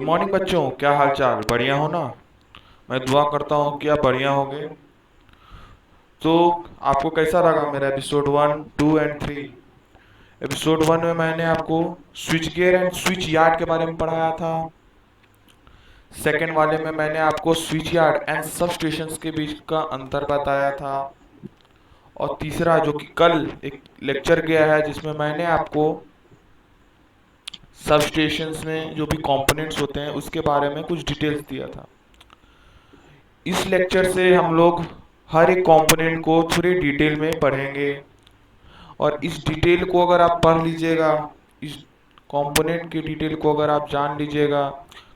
Good morning बच्चों, क्या हाल चाल? बढ़िया हो ना? मैं दुआ करता हूँ कि आप बढ़िया होंगे। तो आपको कैसा लगा मेरा एपिसोड 1, 2 एंड 3? एपिसोड 1 में मैंने आपको switch gear and switch yard के बारे में पढ़ाया था। सेकेंड वाले में मैंने आपको स्विच यार्ड एंड सब स्टेशंस के बीच का अंतर बताया था। और तीसरा जो कि कल एक लेक्चर गया है जिसमें मैंने आपको सब स्टेशंस में जो भी कंपोनेंट्स होते हैं उसके बारे में कुछ डिटेल्स दिया था। इस लेक्चर से हम लोग हर एक कंपोनेंट को थोड़ी डिटेल में पढ़ेंगे। और इस डिटेल को अगर आप पढ़ लीजिएगा, इस कंपोनेंट की डिटेल को अगर आप जान लीजिएगा,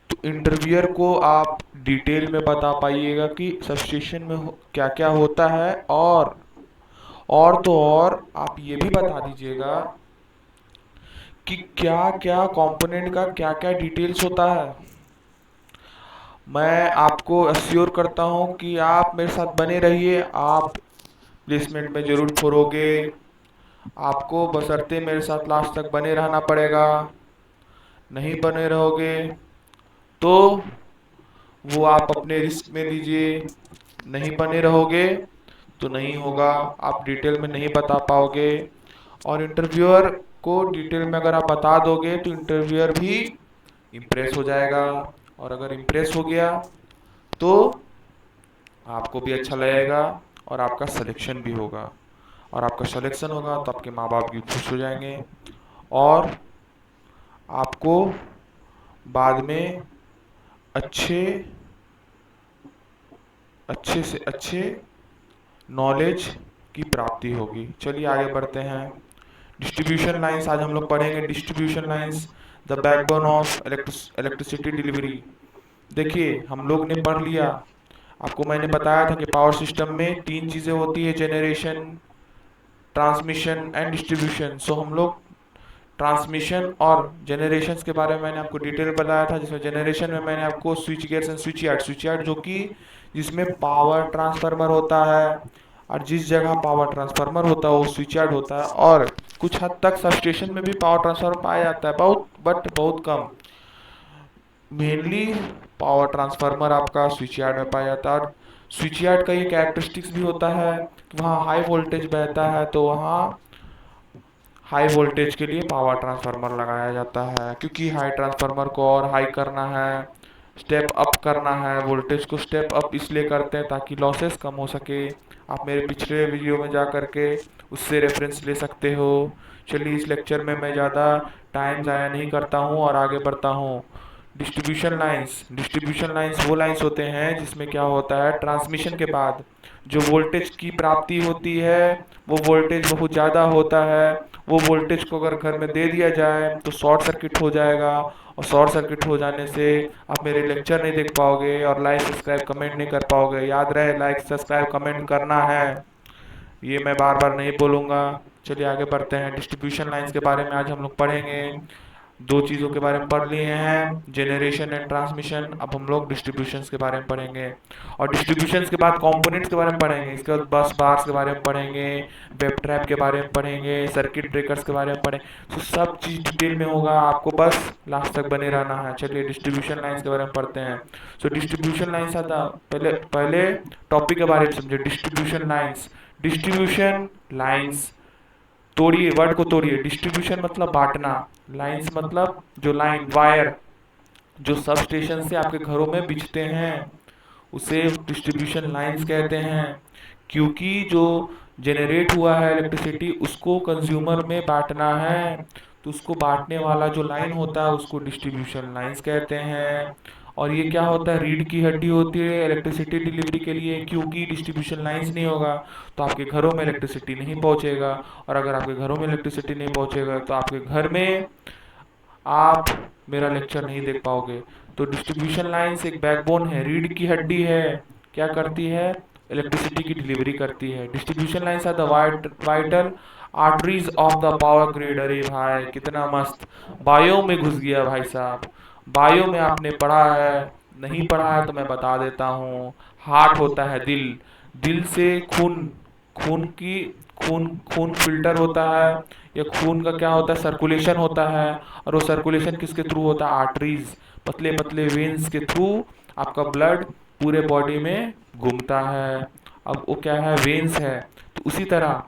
तो इंटरव्यूअर को आप डिटेल में बता पाइएगा कि सबस्टेशन में क्या क्या होता है। और आप ये भी बता दीजिएगा कि क्या क्या कंपोनेंट का क्या क्या डिटेल्स होता है। मैं आपको अश्योर करता हूँ कि आप मेरे साथ बने रहिए, आप प्लेसमेंट में जरूर फोड़ोगे। आपको बशर्ते मेरे साथ लास्ट तक बने रहना पड़ेगा। नहीं बने रहोगे तो वो आप अपने रिस्क में लीजिए। नहीं बने रहोगे तो नहीं होगा, आप डिटेल में नहीं बता पाओगे। और इंटरव्यूअर को डिटेल में अगर आप बता दोगे तो इंटरव्यूअर भी इम्प्रेस हो जाएगा। और अगर इम्प्रेस हो गया तो आपको भी अच्छा लगेगा और आपका सिलेक्शन भी होगा। और आपका सिलेक्शन होगा तो आपके माँ बाप भी खुश हो जाएंगे और आपको बाद में अच्छे अच्छे से अच्छे नॉलेज की प्राप्ति होगी। चलिए आगे बढ़ते हैं। डिस्ट्रीब्यूशन लाइंस आज हम लोग पढ़ेंगे। Distribution lines the backbone of electricity delivery. देखिए हम लोग ने पढ़ लिया, आपको मैंने बताया था कि पावर सिस्टम में तीन चीज़ें होती है: जनरेशन, ट्रांसमिशन एंड डिस्ट्रीब्यूशन। सो हम लोग ट्रांसमिशन और जनरेशन के बारे में मैंने आपको डिटेल बताया था, जिसमें जनरेशन में मैंने आपको switch gears and switch yard जो कि जिसमें पावर ट्रांसफार्मर होता है, और जिस जगह पावर ट्रांसफार्मर होता है वो स्विच यार्ड होता है। और कुछ हद तक सब स्टेशन में भी पावर ट्रांसफार्मर पाया जाता है, बहुत कम। मेनली पावर ट्रांसफार्मर आपका स्विच यार्ड में पाया जाता है। और स्विच यार्ड का ये कैरेक्टरिस्टिक्स भी होता है कि वहाँ हाई वोल्टेज बहता है, तो वहाँ हाई वोल्टेज के लिए पावर ट्रांसफार्मर लगाया जाता है, क्योंकि हाई ट्रांसफार्मर को और हाई करना है, स्टेप अप करना है। वोल्टेज को स्टेप अप इसलिए करते हैं ताकि लॉसेस कम हो सके। आप मेरे पिछले वीडियो में जा करके उससे रेफरेंस ले सकते हो। चलिए इस लेक्चर में मैं ज़्यादा टाइम ज़ाया नहीं करता हूँ और आगे बढ़ता हूँ। डिस्ट्रीब्यूशन लाइंस वो लाइंस होते हैं जिसमें क्या होता है, ट्रांसमिशन के बाद जो वोल्टेज की प्राप्ति होती है वो वोल्टेज बहुत ज़्यादा होता है। वो वोल्टेज को अगर घर में दे दिया जाए तो शॉर्ट सर्किट हो जाएगा, और शॉर्ट सर्किट हो जाने से आप मेरे लेक्चर नहीं देख पाओगे और लाइक सब्सक्राइब कमेंट नहीं कर पाओगे। याद रहे, लाइक सब्सक्राइब कमेंट करना है, ये मैं बार बार नहीं बोलूँगा। चलिए आगे बढ़ते हैं। डिस्ट्रीब्यूशन लाइंस के बारे में आज हम लोग पढ़ेंगे। दो चीज़ों के बारे में पढ़ लिए हैं, जनरेशन एंड ट्रांसमिशन। अब हम लोग डिस्ट्रीब्यूशंस के बारे में पढ़ेंगे। और डिस्ट्रीब्यूशंस के बाद कंपोनेंट्स के बारे में पढ़ेंगे। इसके बाद बस बार्स के बारे में पढ़ेंगे, वेब ट्रैप के बारे में पढ़ेंगे, सर्किट ब्रेकर्स के बारे में पढ़ेंगे। तो सब चीज़ डिटेल में होगा, आपको बस लास्ट तक बने रहना है। चलिए डिस्ट्रीब्यूशन लाइन्स के बारे में पढ़ते हैं। सो डिस्ट्रीब्यूशन लाइन्स आता, पहले पहले टॉपिक के बारे में समझे। डिस्ट्रीब्यूशन लाइन्स, डिस्ट्रीब्यूशन लाइन्स, तोड़िए वर्ड को तोड़िए। डिस्ट्रीब्यूशन मतलब बांटना, लाइंस मतलब जो लाइन वायर जो सब स्टेशन से आपके घरों में बिछते हैं उसे डिस्ट्रीब्यूशन लाइंस कहते हैं। क्योंकि जो जनरेट हुआ है इलेक्ट्रिसिटी उसको कंज्यूमर में बांटना है, तो उसको बांटने वाला जो लाइन होता है उसको डिस्ट्रीब्यूशन लाइंस कहते हैं। और ये क्या होता है, रीढ़ की हड्डी होती है इलेक्ट्रिसिटी डिलीवरी के लिए। क्योंकि डिस्ट्रीब्यूशन लाइंस नहीं होगा तो आपके घरों में इलेक्ट्रिसिटी नहीं पहुंचेगा, और अगर आपके घरों में इलेक्ट्रिसिटी नहीं पहुंचेगा तो आपके घर में आप मेरा लेक्चर नहीं देख पाओगे। तो डिस्ट्रीब्यूशन लाइंस एक बैकबोन है, रीढ़ की हड्डी है। क्या करती है, इलेक्ट्रिसिटी की डिलीवरी करती है। Distribution lines are the vital arteries of the power grid. अरे भाई कितना मस्त, बायो में घुस गया भाई साहब। बायो में आपने पढ़ा है, नहीं पढ़ा है तो मैं बता देता हूँ। हार्ट होता है दिल, दिल से खून, खून की खून खून फिल्टर होता है, या खून का क्या होता है, सर्कुलेशन होता है। और वो सर्कुलेशन किसके थ्रू होता है, आर्टरीज, पतले पतले वेन्स के थ्रू आपका ब्लड पूरे बॉडी में घूमता है। अब वो क्या है, वेन्स है। तो उसी तरह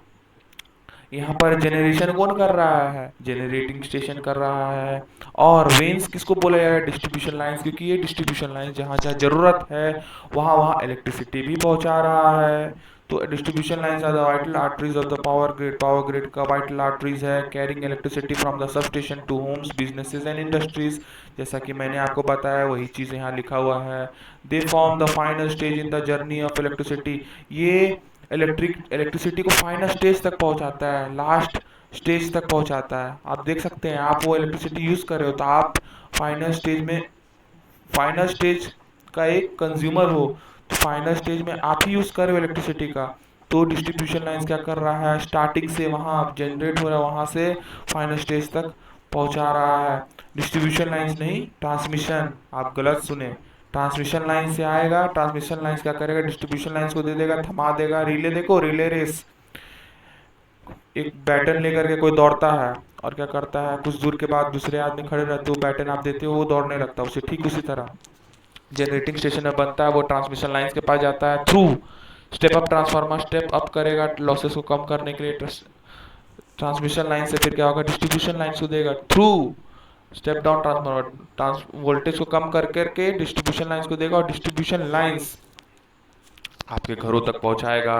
यहाँ पर जनरेशन कौन कर रहा है, जनरेटिंग स्टेशन कर रहा है। और वेन्स किसको बोला जाएगा, डिस्ट्रीब्यूशन लाइंस, क्योंकि ये डिस्ट्रीब्यूशन लाइन जहाँ जहाँ जरूरत है वहाँ वहाँ इलेक्ट्रिसिटी भी पहुँचा रहा है। तो distribution lines are the vital arteries of the power grid. Power grid का वाइटल आर्टरीज है carrying electricity from the sub station to homes, businesses and industries. जैसा कि मैंने आपको बताया वही चीज़ यहाँ लिखा हुआ है। They form the final stage in the journey of electricity. ये इलेक्ट्रिसिटी को फाइनल स्टेज तक पहुंचाता है, लास्ट स्टेज तक पहुंचाता है। आप देख सकते हैं, आप वो इलेक्ट्रिसिटी यूज कर रहे हो तो आप फाइनल स्टेज में, फाइनल स्टेज का एक कंज्यूमर हो, तो फाइनल स्टेज में आप ही यूज कर रहे हो इलेक्ट्रिसिटी का। तो डिस्ट्रीब्यूशन लाइंस क्या कर रहा है, स्टार्टिंग से वहाँ जनरेट हो रहा है वहाँ से फाइनल स्टेज तक पहुंचा रहा है। डिस्ट्रीब्यूशन लाइंस नहीं, ट्रांसमिशन, आप गलत सुने। ट्रांसमिशन लाइन से आएगा, ट्रांसमिशन लाइंस क्या करेगा, डिस्ट्रीब्यूशन लाइंस को दे देगा, थमा देगा। रिले देखो, रिले रेस, एक बैटन लेकर के कोई दौड़ता है और क्या करता है, कुछ दूर के बाद दूसरे आदमी खड़े रहते हो, बैटन आप देते हो, वो दौड़ने लगता है उसे। ठीक उसी तरह जनरेटिंग स्टेशन में बनता है, वो ट्रांसमिशन लाइंस के पास जाता है through step up transformer, step up करेगा लॉसेस को कम करने के लिए ट्रांसमिशन लाइन से। फिर क्या होगा, डिस्ट्रीब्यूशन लाइन को देगा through step down transformer, voltage को कम कर करके डिस्ट्रीब्यूशन लाइंस को देगा, और डिस्ट्रीब्यूशन लाइंस आपके घरों तक पहुंचाएगा।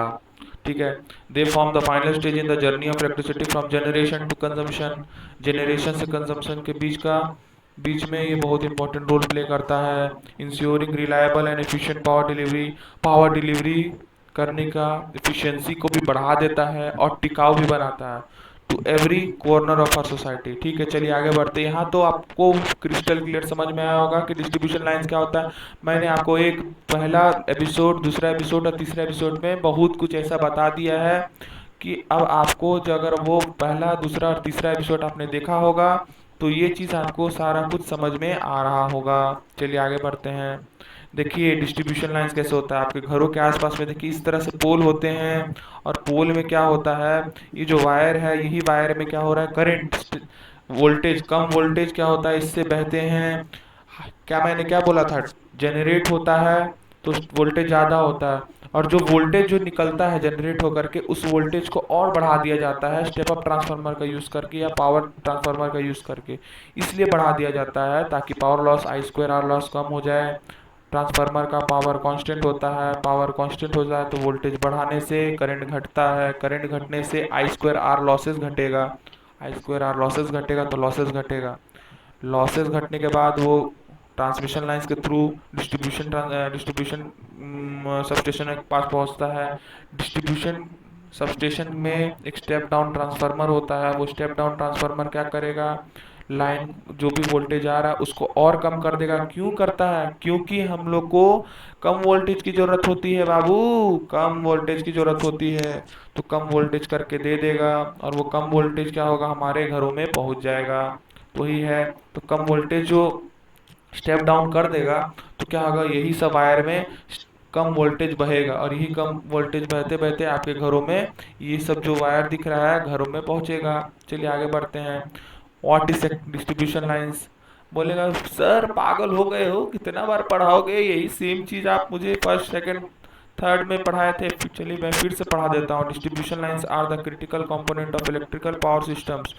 ठीक है। They form the final stage in the journey of electricity from generation to consumption. Generation से कंजम्पशन के बीच में ये बहुत इंपॉर्टेंट रोल प्ले करता है। Ensuring reliable and efficient power delivery करने का एफिशिएंसी को भी बढ़ा देता है और टिकाऊ भी बनाता है to every corner of our society. ठीक है, चलिए आगे बढ़ते हैं। यहाँ तो आपको क्रिस्टल क्लियर समझ में आया होगा कि डिस्ट्रीब्यूशन लाइंस क्या होता है। मैंने आपको एक पहला एपिसोड, दूसरा एपिसोड और तीसरा एपिसोड में बहुत कुछ ऐसा बता दिया है कि अब आपको जो अगर वो पहला, दूसरा और तीसरा एपिसोड आपने देखा होगा तो ये चीज़ आपको सारा कुछ समझ में आ रहा होगा। चलिए आगे बढ़ते हैं। देखिए डिस्ट्रीब्यूशन लाइंस कैसे होता है, आपके घरों के आसपास में देखिए इस तरह से पोल होते हैं, और पोल में क्या होता है, ये जो वायर है, यही वायर में क्या हो रहा है, करंट, वोल्टेज, कम वोल्टेज क्या होता है, इससे बहते हैं। क्या मैंने क्या बोला था, जनरेट होता है तो वोल्टेज ज़्यादा होता है, और जो वोल्टेज जो निकलता है जनरेट होकर के, उस वोल्टेज को और बढ़ा दिया जाता है स्टेप अप ट्रांसफार्मर का यूज़ करके या पावर ट्रांसफार्मर का यूज़ करके। इसलिए बढ़ा दिया जाता है ताकि power loss, I square R loss कम हो जाए। ट्रांसफार्मर का पावर कांस्टेंट होता है, पावर कांस्टेंट होता है तो वोल्टेज बढ़ाने से करंट घटता है, करंट घटने से आई स्क्वायर आर लॉसेस घटेगा, आई स्क्वायर आर लॉसेस घटेगा तो लॉसेस घटेगा। लॉसेस घटने के बाद वो ट्रांसमिशन लाइंस के थ्रू डिस्ट्रीब्यूशन सबस्टेशन के पास पहुंचता है। डिस्ट्रीब्यूशन सबस्टेशन में एक स्टेप डाउन ट्रांसफार्मर होता है, वो स्टेप डाउन ट्रांसफार्मर क्या करेगा, लाइन जो भी वोल्टेज आ रहा है उसको और कम कर देगा। क्यों करता है, क्योंकि हम लोग को कम वोल्टेज की जरूरत होती है बाबू, कम वोल्टेज की जरूरत होती है, तो कम वोल्टेज करके दे देगा, और वो कम वोल्टेज क्या होगा, हमारे घरों में पहुंच जाएगा। वही है, तो कम वोल्टेज जो स्टेप डाउन कर देगा तो क्या होगा, यही सब वायर में कम वोल्टेज बहेगा, और यही कम वोल्टेज बहते बहते आपके घरों में ये सब जो वायर दिख रहा है घरों में पहुंचेगा। चलिए आगे बढ़ते हैं। What is distribution lines. बोलेगा सर पागल हो गए हो, कितना बार पढ़ाओगे यही सेम चीज, आप मुझे फर्स्ट सेकंड थर्ड में पढ़ाए थे। चलिए मैं फिर से पढ़ा देता हूँ। Distribution lines are the critical component of electrical power systems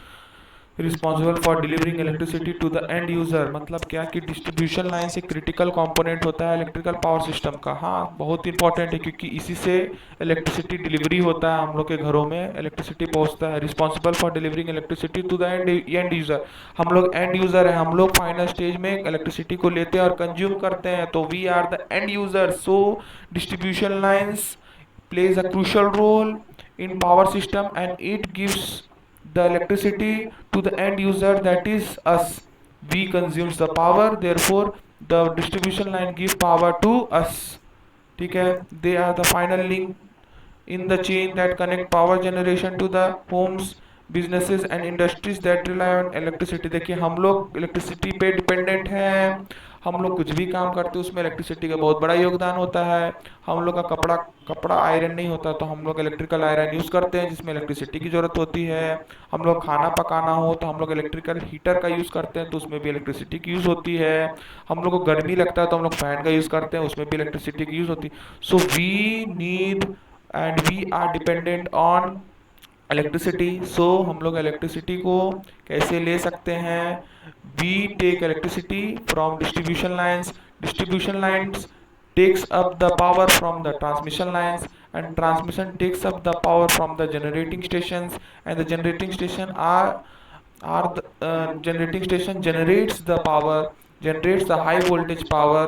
responsible for delivering electricity to the end user. मतलब क्या कि डिस्ट्रीब्यूशन लाइन से क्रिटिकल कंपोनेंट होता है इलेक्ट्रिकल पावर सिस्टम का। हाँ बहुत इंपॉर्टेंट है, क्योंकि इसी से इलेक्ट्रिसिटी डिलीवरी होता है, हम लोग के घरों में इलेक्ट्रिसिटी पहुंचता है। Responsible for delivering electricity to the end user. हम लोग एंड यूजर है, हम लोग फाइनल स्टेज में इलेक्ट्रिसिटी को लेते हैं और कंज्यूम करते हैं, तो we are the end user. So distribution lines plays a crucial role in power system, and it gives the electricity to the end user, that is us. We consumes the power, therefore the distribution line give power to us। ठीक है, they are the final link in the chain that connect power generation to the homes, businesses and industries that rely on electricity। देखिए हम लोग electricity पे dependent हैं, हम लोग कुछ भी काम करते हैं उसमें इलेक्ट्रिसिटी का बहुत बड़ा योगदान होता है। हम लोग का कपड़ा कपड़ा आयरन नहीं होता तो हम लोग इलेक्ट्रिकल आयरन यूज़ करते हैं जिसमें इलेक्ट्रिसिटी की ज़रूरत होती है। हम लोग खाना पकाना हो तो हम लोग इलेक्ट्रिकल हीटर का यूज़ करते हैं तो उसमें भी इलेक्ट्रिसिटी की यूज़ होती है। हम लोग को गर्मी लगता है तो हम लोग फैन का यूज़ करते हैं, उसमें भी इलेक्ट्रिसिटी की यूज़ होती है। So we need and we are dependent on electricity. So हम लोग इलेक्ट्रिसिटी को कैसे ले सकते हैं? We take electricity from distribution lines. डिस्ट्रीब्यूशन लाइंस takes up the power from the transmission lines, and transmission takes up the power from the generating stations, and the generating station are the generating station generates the high voltage power,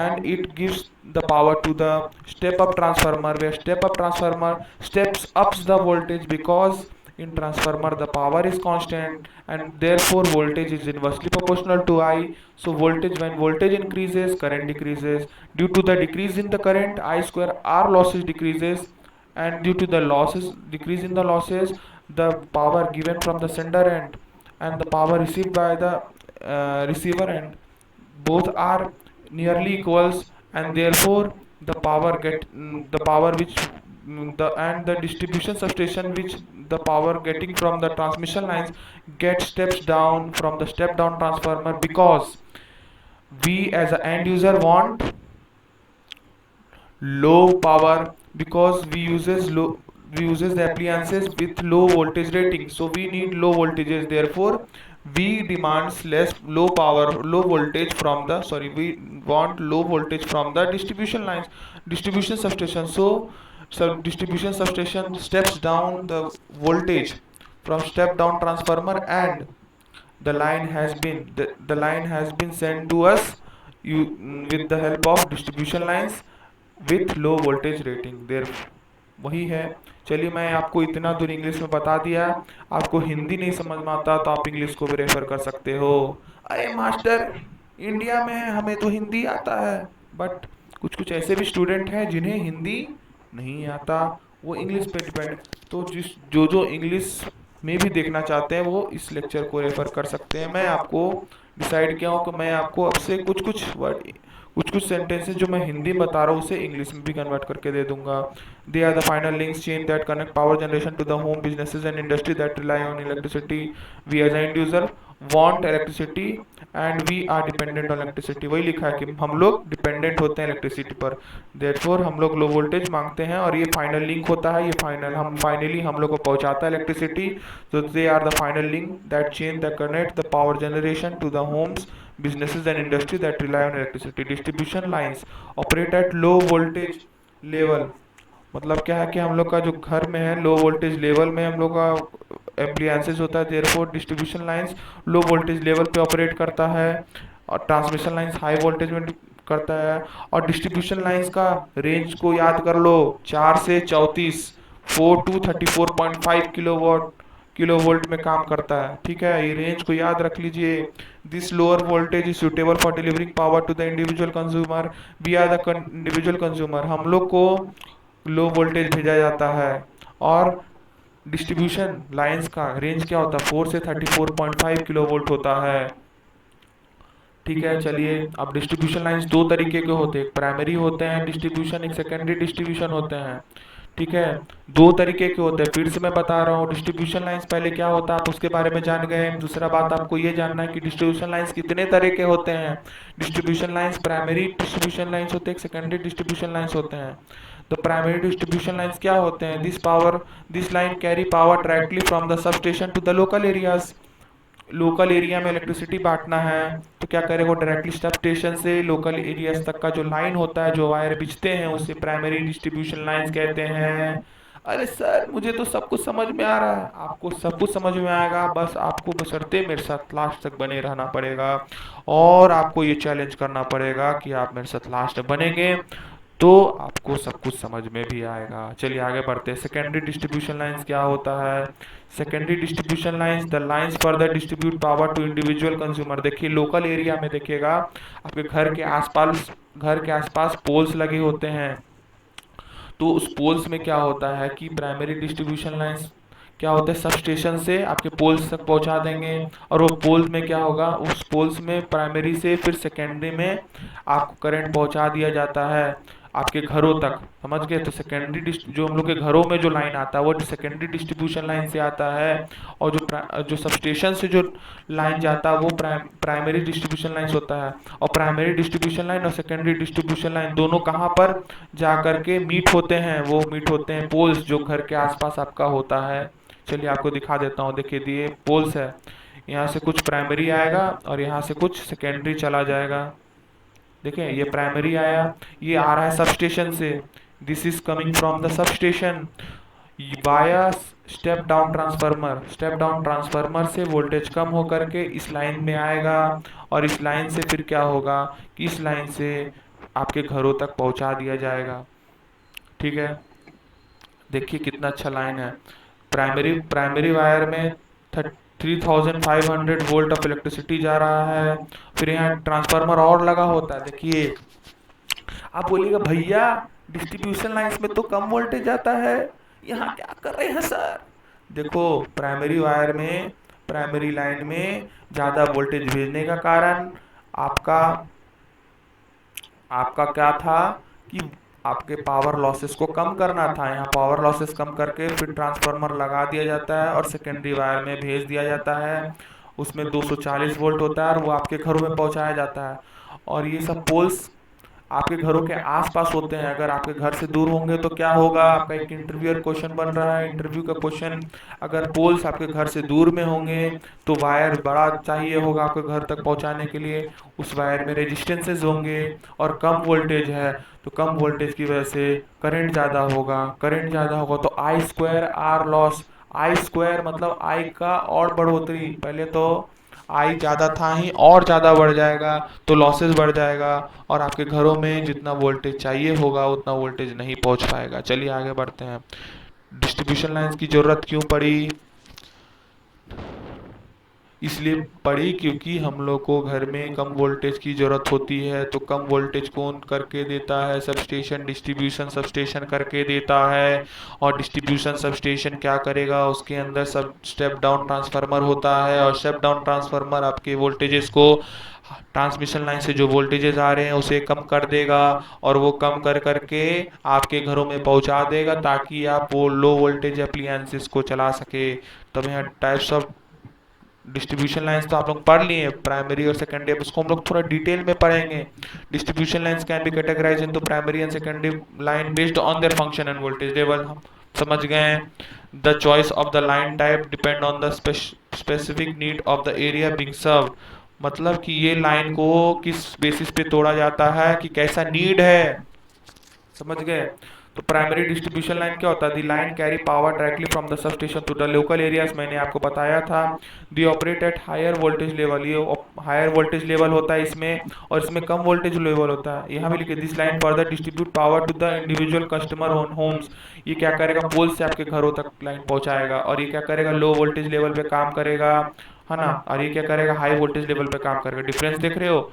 and it gives the power to the step up transformer, where step up transformer steps ups the voltage, because in transformer the power is constant and therefore voltage is inversely proportional to I. So voltage, when voltage increases, current decreases. Due to the decrease in the current, I square R losses decreases, and due to the losses decrease in the losses, the power given from the sender end and the power received by the receiver end, both are nearly equals, and therefore the power which the and the distribution substation, which the power getting from the transmission lines, get steps down from the step down transformer, because we as an end user want low power, because we uses the appliances with low voltage rating, so we need low voltages, therefore we demands less low power low voltage from the sorry we want low voltage from the distribution lines, distribution substation. So distribution substation steps down the voltage from step down transformer, and the line has been sent to us with the help of distribution lines with low voltage rating there वही है। चलिए, मैं आपको इतना दूर English में बता दिया। आपको हिंदी नहीं समझ में आता तो आप इंग्लिश को भी रेफर कर सकते हो। अरे मास्टर, इंडिया में है, हमें तो हिंदी आता है। बट कुछ कुछ ऐसे भी स्टूडेंट हैं जिन्हें हिंदी नहीं आता, वो इंग्लिश पे डिपेंड। तो जो इंग्लिश में भी देखना चाहते हैं वो इस लेक्चर को रेफर कर सकते हैं। मैं आपको डिसाइड किया हूँ कि मैं आपको अब से कुछ कुछ सेंटेंसेस जो मैं हिंदी में बता रहा हूँ उसे इंग्लिश में भी कन्वर्ट करके दे दूंगा। They are the final links chain that connect power generation to the home businesses and industry that rely on electricity. We as end user want electricity and we are dependent on electricity. वही लिखा है कि हम लोग dependent होते हैं electricity पर, therefore हम लोग लो वोल्टेज मांगते हैं। और ये फाइनल लिंक होता है, ये फाइनली हम लोग को पहुंचाता है इलेक्ट्रिसिटी। तो they are the final link that chain that connect the power generation to the homes businesses and industry that rely on electricity. Distribution lines operate at low voltage level। मतलब क्या है कि हम लोग का जो घर में है लो वोल्टेज लेवल में हम लोग का एप्लियंसेस होता है, therefore distribution lines low voltage level पे ऑपरेट करता है, और ट्रांसमिशन लाइंस हाई वोल्टेज में करता है। और डिस्ट्रीब्यूशन लाइंस का रेंज को याद कर लो, 4 से 34 4 टू 34.5 किलो वोल्ट में काम करता है। ठीक है, ये रेंज को याद रख लीजिए। This lower voltage is suitable for delivering power to the individual consumer. We are the individual consumer, हम लोग को लो वोल्टेज भेजा जाता है। और डिस्ट्रीब्यूशन लाइंस का रेंज क्या होता है, 4 से 34.5 किलो वोल्ट होता है। ठीक है, चलिए, अब डिस्ट्रीब्यूशन लाइंस दो तरीके के होते हैं, एक प्राइमरी होते हैं डिस्ट्रीब्यूशन, एक सेकेंडरी डिस्ट्रीब्यूशन होते हैं। ठीक है, दो तरीके के होते हैं, फिर से मैं बता रहा हूँ। डिस्ट्रीब्यूशन लाइंस पहले क्या होता है आप उसके बारे में जान गए। दूसरा बात आपको ये जानना है कि डिस्ट्रीब्यूशन लाइंस कितने तरह के होते हैं। Distribution lines primary distribution lines होते हैं, सेकेंडरी डिस्ट्रीब्यूशन लाइंस होते हैं। तो प्राइमरी डिस्ट्रीब्यूशन लाइंस क्या होते हैं, this line carry power directly from the sub station to the local areas. Local area में इलेक्ट्रिसिटी बांटना है तो क्या करेगा, डायरेक्टली सब स्टेशन से लोकल एरियाज तक का जो लाइन होता है, जो वायर बिछते हैं, उसे प्राइमरी डिस्ट्रीब्यूशन लाइंस कहते हैं। अरे सर, मुझे तो सब कुछ समझ में आ रहा है। आपको सब कुछ समझ में आएगा, बस आपको बशर्ते मेरे साथ लास्ट तक बने रहना पड़ेगा, और आपको ये चैलेंज करना पड़ेगा कि आप मेरे साथ लास्ट बनेंगे तो आपको सब कुछ समझ में भी आएगा। चलिए आगे बढ़ते हैं। सेकेंडरी डिस्ट्रीब्यूशन लाइंस क्या होता है। Secondary distribution lines the lines further distribute power to individual consumer. देखिए, लोकल एरिया में देखिएगा आपके घर के आसपास पोल्स लगे होते हैं। तो उस पोल्स में क्या होता है कि प्राइमरी डिस्ट्रीब्यूशन लाइंस क्या होता है, सब स्टेशन से आपके पोल्स तक पहुंचा देंगे। और वो पोल्स में क्या होगा, उस पोल्स में प्राइमरी से फिर सेकेंडरी में आपको करंट पहुंचा दिया जाता है आपके घरों तक। समझ गए। तो सेकेंडरी जो हम लोग के घरों में जो लाइन आता है वो सेकेंडरी डिस्ट्रीब्यूशन लाइन से आता है। और जो सब स्टेशन से जो लाइन जाता है वो प्राइमरी डिस्ट्रीब्यूशन लाइन होता है। और प्राइमरी डिस्ट्रीब्यूशन लाइन और सेकेंडरी डिस्ट्रीब्यूशन लाइन दोनों कहाँ पर जा करके मीट होते हैं, वो मीट होते हैं पोल्स जो घर के आसपास आपका होता है। चलिए आपको दिखा देता हूँ। देखिए ये पोल्स है, यहाँ से कुछ प्राइमरी आएगा और यहाँ से कुछ सेकेंडरी चला जाएगा। देखें ये प्राइमरी आया, ये आ रहा है सब स्टेशन से। This is coming from the sub station via step down transformer. Step down transformer से वोल्टेज कम होकर के इस लाइन में आएगा। और इस लाइन से फिर क्या होगा कि इस लाइन से आपके घरों तक पहुंचा दिया जाएगा। ठीक है, देखिए कितना अच्छा लाइन है। प्राइमरी प्राइमरी वायर में 3500 वोल्ट ऑफ इलेक्ट्रिसिटी जा रहा है। फिर यहाँ ट्रांसफार्मर और लगा होता है। देखिए आप बोलिएगा भैया डिस्ट्रीब्यूशन लाइंस में तो कम वोल्टेज जाता है, यहाँ क्या कर रहे हैं सर। देखो प्राइमरी वायर में, प्राइमरी लाइन में ज़्यादा वोल्टेज भेजने का कारण आपका आपका क्या था कि आपके पावर लॉसेस को कम करना था। यहाँ पावर लॉसेस कम करके फिर ट्रांसफार्मर लगा दिया जाता है और सेकेंडरी वायर में भेज दिया जाता है। उसमें 240 वोल्ट होता है और वो आपके घरों में पहुंचाया जाता है। और ये सब पोल्स आपके घरों के आसपास होते हैं। अगर आपके घर से दूर होंगे तो क्या होगा, आपका एक इंटरव्यूअर क्वेश्चन बन रहा है। इंटरव्यू का क्वेश्चन, अगर पोल्स आपके घर से दूर में होंगे तो वायर बड़ा चाहिए होगा आपके घर तक पहुंचाने के लिए। उस वायर में रेजिस्टेंसेज होंगे और कम वोल्टेज है तो कम वोल्टेज की वजह से करंट ज़्यादा होगा। करंट ज़्यादा होगा तो I square R loss. I square मतलब आई का और बढ़ोतरी, पहले तो आई ज़्यादा था ही और ज़्यादा बढ़ जाएगा तो लॉसेस बढ़ जाएगा और आपके घरों में जितना वोल्टेज चाहिए होगा उतना वोल्टेज नहीं पहुंच पाएगा। चलिए आगे बढ़ते हैं। डिस्ट्रीब्यूशन लाइंस की ज़रूरत क्यों पड़ी, इसलिए पड़ी क्योंकि हम लोग को घर में कम वोल्टेज की ज़रूरत होती है। तो कम वोल्टेज कौन करके देता है, sub station, distribution sub station करके देता है। और डिस्ट्रीब्यूशन सब स्टेशन क्या करेगा, उसके अंदर सब स्टेप डाउन ट्रांसफार्मर होता है और स्टेप डाउन ट्रांसफार्मर आपके वोल्टेजेस को, ट्रांसमिशन लाइन से जो वोल्टेजेस आ रहे हैं उसे कम कर देगा और वो कम कर करके आपके घरों में पहुंचा देगा ताकि आप वो लो वोल्टेज अप्लायंसेस को चला सके। तब यहाँ टाइप्स ऑफ डिस्ट्रीब्यूशन लाइंस तो आप लोग पढ़ लिए, प्राइमरी और सेकेंडरी। अब उसको हम लोग थोड़ा डिटेल में पढ़ेंगे। Distribution lines can be categorise into primary and secondary line based on their function and voltage level. हम समझ गए हैं। The choice of the line type depend on the specific need of the area being served. मतलब कि ये line को किस basis पे तोड़ा जाता है कि कैसा नीड है। समझ गए। तो प्राइमरी डिस्ट्रीब्यूशन लाइन क्या होता है, the line carry power directly from the sub station to the local areas. मैंने आपको बताया था। The operate at higher voltage level, ये हायर वोल्टेज लेवल होता है इसमें और इसमें कम वोल्टेज लेवल होता है। यहाँ भी लिखे this line further distribute power to the individual customer on homes. ये क्या करेगा, पोल से आपके घरों तक लाइन पहुंचाएगा। और ये क्या करेगा, लो वोल्टेज लेवल पे काम करेगा, है ना। और ये क्या करेगा, हाई वोल्टेज लेवल पे काम करेगा। डिफरेंस देख रहे हो।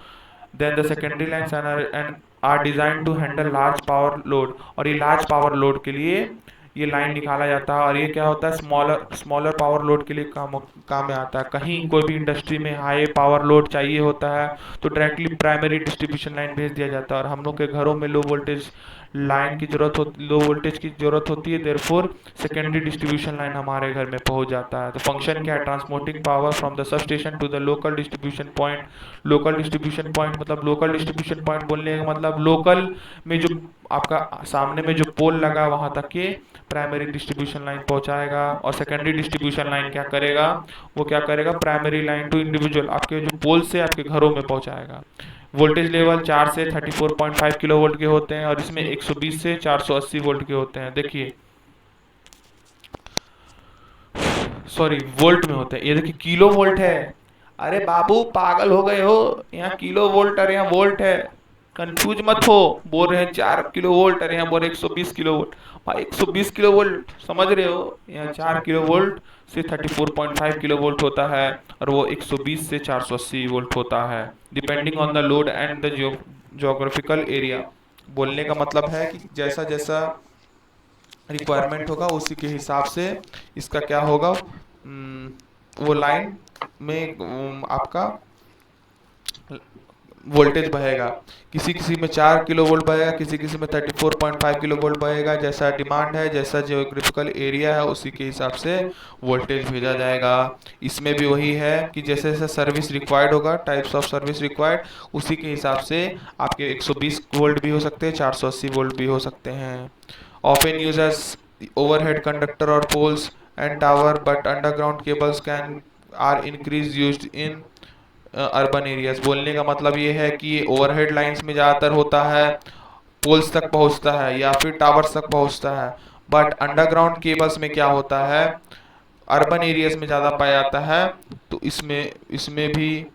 Then the secondary lines and are design to handle large power load. और ये लार्ज पावर लोड के लिए ये लाइन निकाला जाता है। और ये क्या होता है, स्मॉलर स्मॉलर पावर लोड के लिए काम में आता है। कहीं कोई भी इंडस्ट्री में हाई पावर लोड चाहिए होता है तो डायरेक्टली प्राइमरी डिस्ट्रीब्यूशन लाइन भेज दिया जाता है। और हम लोग के घरों में लो वोल्टेज लाइन की जरूरत होती, लो वोल्टेज की जरूरत होती है, देयरफॉर सेकेंडरी डिस्ट्रीब्यूशन लाइन हमारे घर में पहुंच जाता है। तो फंक्शन क्या है, transporting power from the sub station to the local distribution point. Local distribution point मतलब, लोकल डिस्ट्रीब्यूशन पॉइंट बोलने का मतलब लोकल में जो आपका सामने में जो पोल लगा वहां तक के प्राइमरी डिस्ट्रीब्यूशन लाइन पहुंचाएगा। और सेकेंडरी डिस्ट्रीब्यूशन लाइन क्या करेगा, वो क्या करेगा, प्राइमरी लाइन टू इंडिविजुअल आपके जो पोल से आपके घरों में पहुंचाएगा। वोल्टेज लेवल 4 से 34.5 किलो वोल्ट के होते हैं और इसमें 120 से 480 वोल्ट के होते हैं। देखिए सॉरी वोल्ट में होते हैं। ये देखिए किलो वोल्ट है। अरे बाबू पागल हो गए हो, यहाँ किलो वोल्ट और यहाँ वोल्ट है। कंफ्यूज मत हो। बोल रहे हैं 4 किलो वोल्ट और यहाँ बोल रहे 120 किलो वोल्ट। भाई 120 किलो वोल्ट समझ रहे हो, यहाँ 4 किलो वोल्ट से 34.5 किलो वोल्ट होता है और वो 120 से 480 वोल्ट होता है, depending on the load and the geographical area. बोलने का मतलब है कि जैसा जैसा रिक्वायरमेंट होगा उसी के हिसाब से इसका क्या होगा, वो लाइन में आपका वोल्टेज बहेगा। किसी किसी में 4 किलो वोल्ट बहेगा, किसी किसी में 34.5 किलो वोल्ट बहेगा। जैसा डिमांड है, जैसा जियोग्राफिकल एरिया है, उसी के हिसाब से वोल्टेज भेजा जाएगा। इसमें भी वही है कि जैसे जैसे सर्विस रिक्वायर्ड होगा, टाइप्स ऑफ सर्विस रिक्वायर्ड, उसी के हिसाब से आपके 120 वोल्ट भी हो सकते हैं, 480 वोल्ट भी हो सकते हैं। Often use as overhead conductor और poles and tower, but underground cables can are increase used in urban areas. बोलने का मतलब ये है कि ये ओवरहेड लाइंस में ज़्यादातर होता है, पोल्स तक पहुंचता है या फिर टावर्स तक पहुंचता है। बट अंडरग्राउंड केबल्स में क्या होता है, अर्बन एरियाज में ज़्यादा पाया जाता है। तो इसमें इसमें भी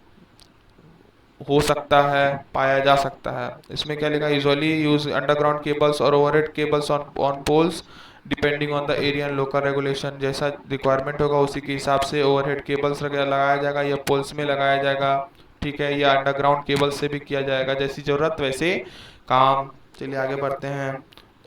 हो सकता है, पाया जा सकता है। इसमें क्या लिखा, यूजुअली यूज अंडरग्राउंड केबल्स और overhead cables on on poles depending on the area and local regulation. जैसा रिक्वायरमेंट होगा उसी के हिसाब से ओवरहेड केबल्स लगाया जाएगा या पोल्स में लगाया जाएगा, ठीक है, या अंडरग्राउंड केबल से भी किया जाएगा, जैसी ज़रूरत वैसे काम। चलिए आगे बढ़ते हैं।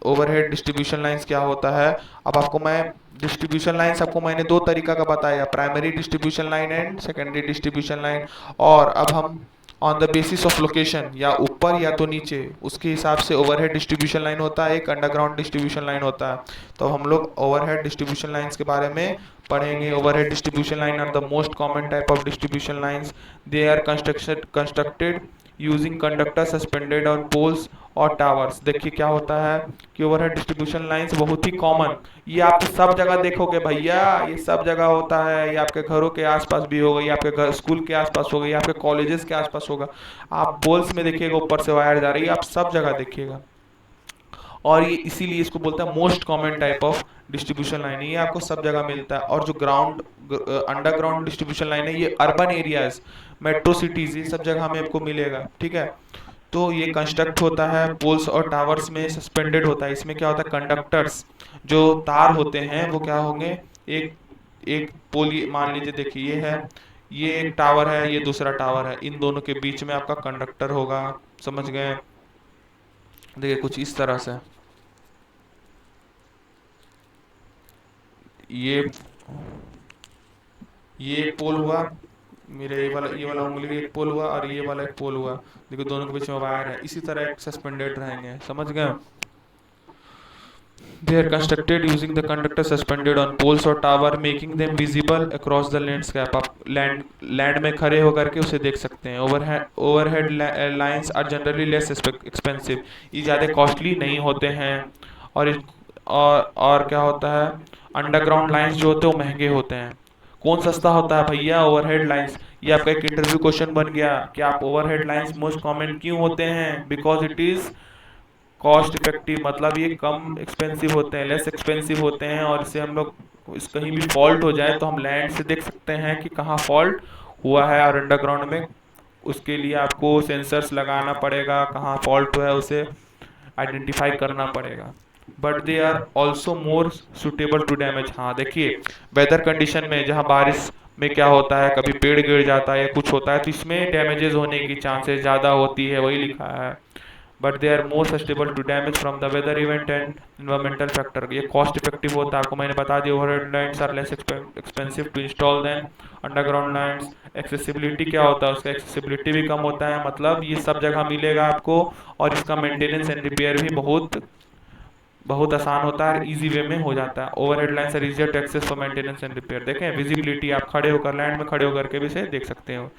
ओवरहेड डिस्ट्रीब्यूशन लाइंस क्या होता है। अब आपको मैं डिस्ट्रीब्यूशन लाइंस आपको मैंने दो तरीका का बताया, primary distribution line and secondary distribution line. और अब हम on the basis of location, या ऊपर या तो नीचे, उसके हिसाब से ओवरहेड डिस्ट्रीब्यूशन लाइन होता है, एक अंडरग्राउंड डिस्ट्रीब्यूशन लाइन होता है। तो हम लोग ओवरहेड डिस्ट्रीब्यूशन लाइंस के बारे में पढ़ेंगे। Overhead distribution line are the most common type of distribution lines. They are constructed using conductor suspended on poles और टावर्स। देखिए क्या होता है कि ओवरहेड डिस्ट्रीब्यूशन लाइंस बहुत ही कॉमन, ये आप सब जगह देखोगे भैया, ये सब जगह होता है। ये आपके घरों के आसपास भी होगा, ये आपके घर स्कूल के आसपास होगा, ये आपके कॉलेजेस के आसपास होगा। आप पोल्स में देखिएगा ऊपर से वायर जा रही है, आप सब जगह देखिएगा। और ये इसीलिए इसको बोलते हैं most common type of distribution line है, ये आपको सब जगह मिलता है। और जो ग्राउंड अंडरग्राउंड डिस्ट्रीब्यूशन लाइन है, ये अर्बन एरियाज, मेट्रो सिटीज, ये सब जगह में आपको मिलेगा, ठीक है। तो ये कंस्ट्रक्ट होता है पोल्स और टावर्स में, सस्पेंडेड होता है। इसमें क्या होता है, कंडक्टर्स जो तार होते हैं वो क्या होंगे, एक एक पोल, मान लीजिए देखिए ये है, ये एक टावर है, ये दूसरा टावर है, इन दोनों के बीच में आपका कंडक्टर होगा, समझ गए। देखिए कुछ इस तरह से ये ये एक पोल हुआ, मेरे ये वाला उंगली एक पोल हुआ, और ये वाला एक पोल हुआ। देखो दोनों के बीच में वायर है, इसी तरह एक सस्पेंडेड रहेंगे, समझ गए। They are constructed using the conductor suspended on poles or tower, making them visible across the landscape। आप लैंड में खड़े होकर के उसे देख सकते हैं। Overhead lines are generally less expensive, ये ज़्यादा कॉस्टली नहीं होते हैं। और और क्या होता है, अंडरग्राउंड लाइंस जो होते हैं वो महंगे होते हैं। कौन सस्ता होता है भैया, ओवरहेड लाइंस। ये आपका एक इंटरव्यू क्वेश्चन बन गया कि आप ओवरहेड लाइंस मोस्ट कॉमन क्यों होते हैं, because it is cost effective, मतलब ये कम एक्सपेंसिव होते हैं, लेस एक्सपेंसिव होते हैं। और इससे हम लोग इस कहीं भी फॉल्ट हो जाए तो हम लैंड से देख सकते हैं कि कहाँ फॉल्ट हुआ है। और अंडरग्राउंड में उसके लिए आपको सेंसर्स लगाना पड़ेगा, कहाँ फॉल्ट हुआ है उसे आइडेंटिफाई करना पड़ेगा। But they are also more suitable to damage. हाँ देखिए, वेदर कंडीशन में जहाँ बारिश में क्या होता है, कभी पेड़ गिर जाता है या कुछ होता है, तो इसमें डैमेजेस होने की चांसेस ज़्यादा होती है, वही लिखा है। But they are more susceptible to damage from the weather event and environmental factor. ये कॉस्ट इफेक्टिव होता है, आपको मैंने बता दिया। Overhead lines are less expensive to install than underground lines. Accessibility क्या होता है, उसका एक्सेसिबिलिटी भी कम होता है, मतलब ये सब जगह मिलेगा आपको। और इसका मेंटेनेंस एंड रिपेयर भी बहुत बहुत आसान होता है, इजी वे में हो जाता है। Overhead lines are easier to access for maintenance and repair. देखें विजिबिलिटी, आप खड़े होकर लैंड में खड़े होकर के भी इसे देख सकते हो।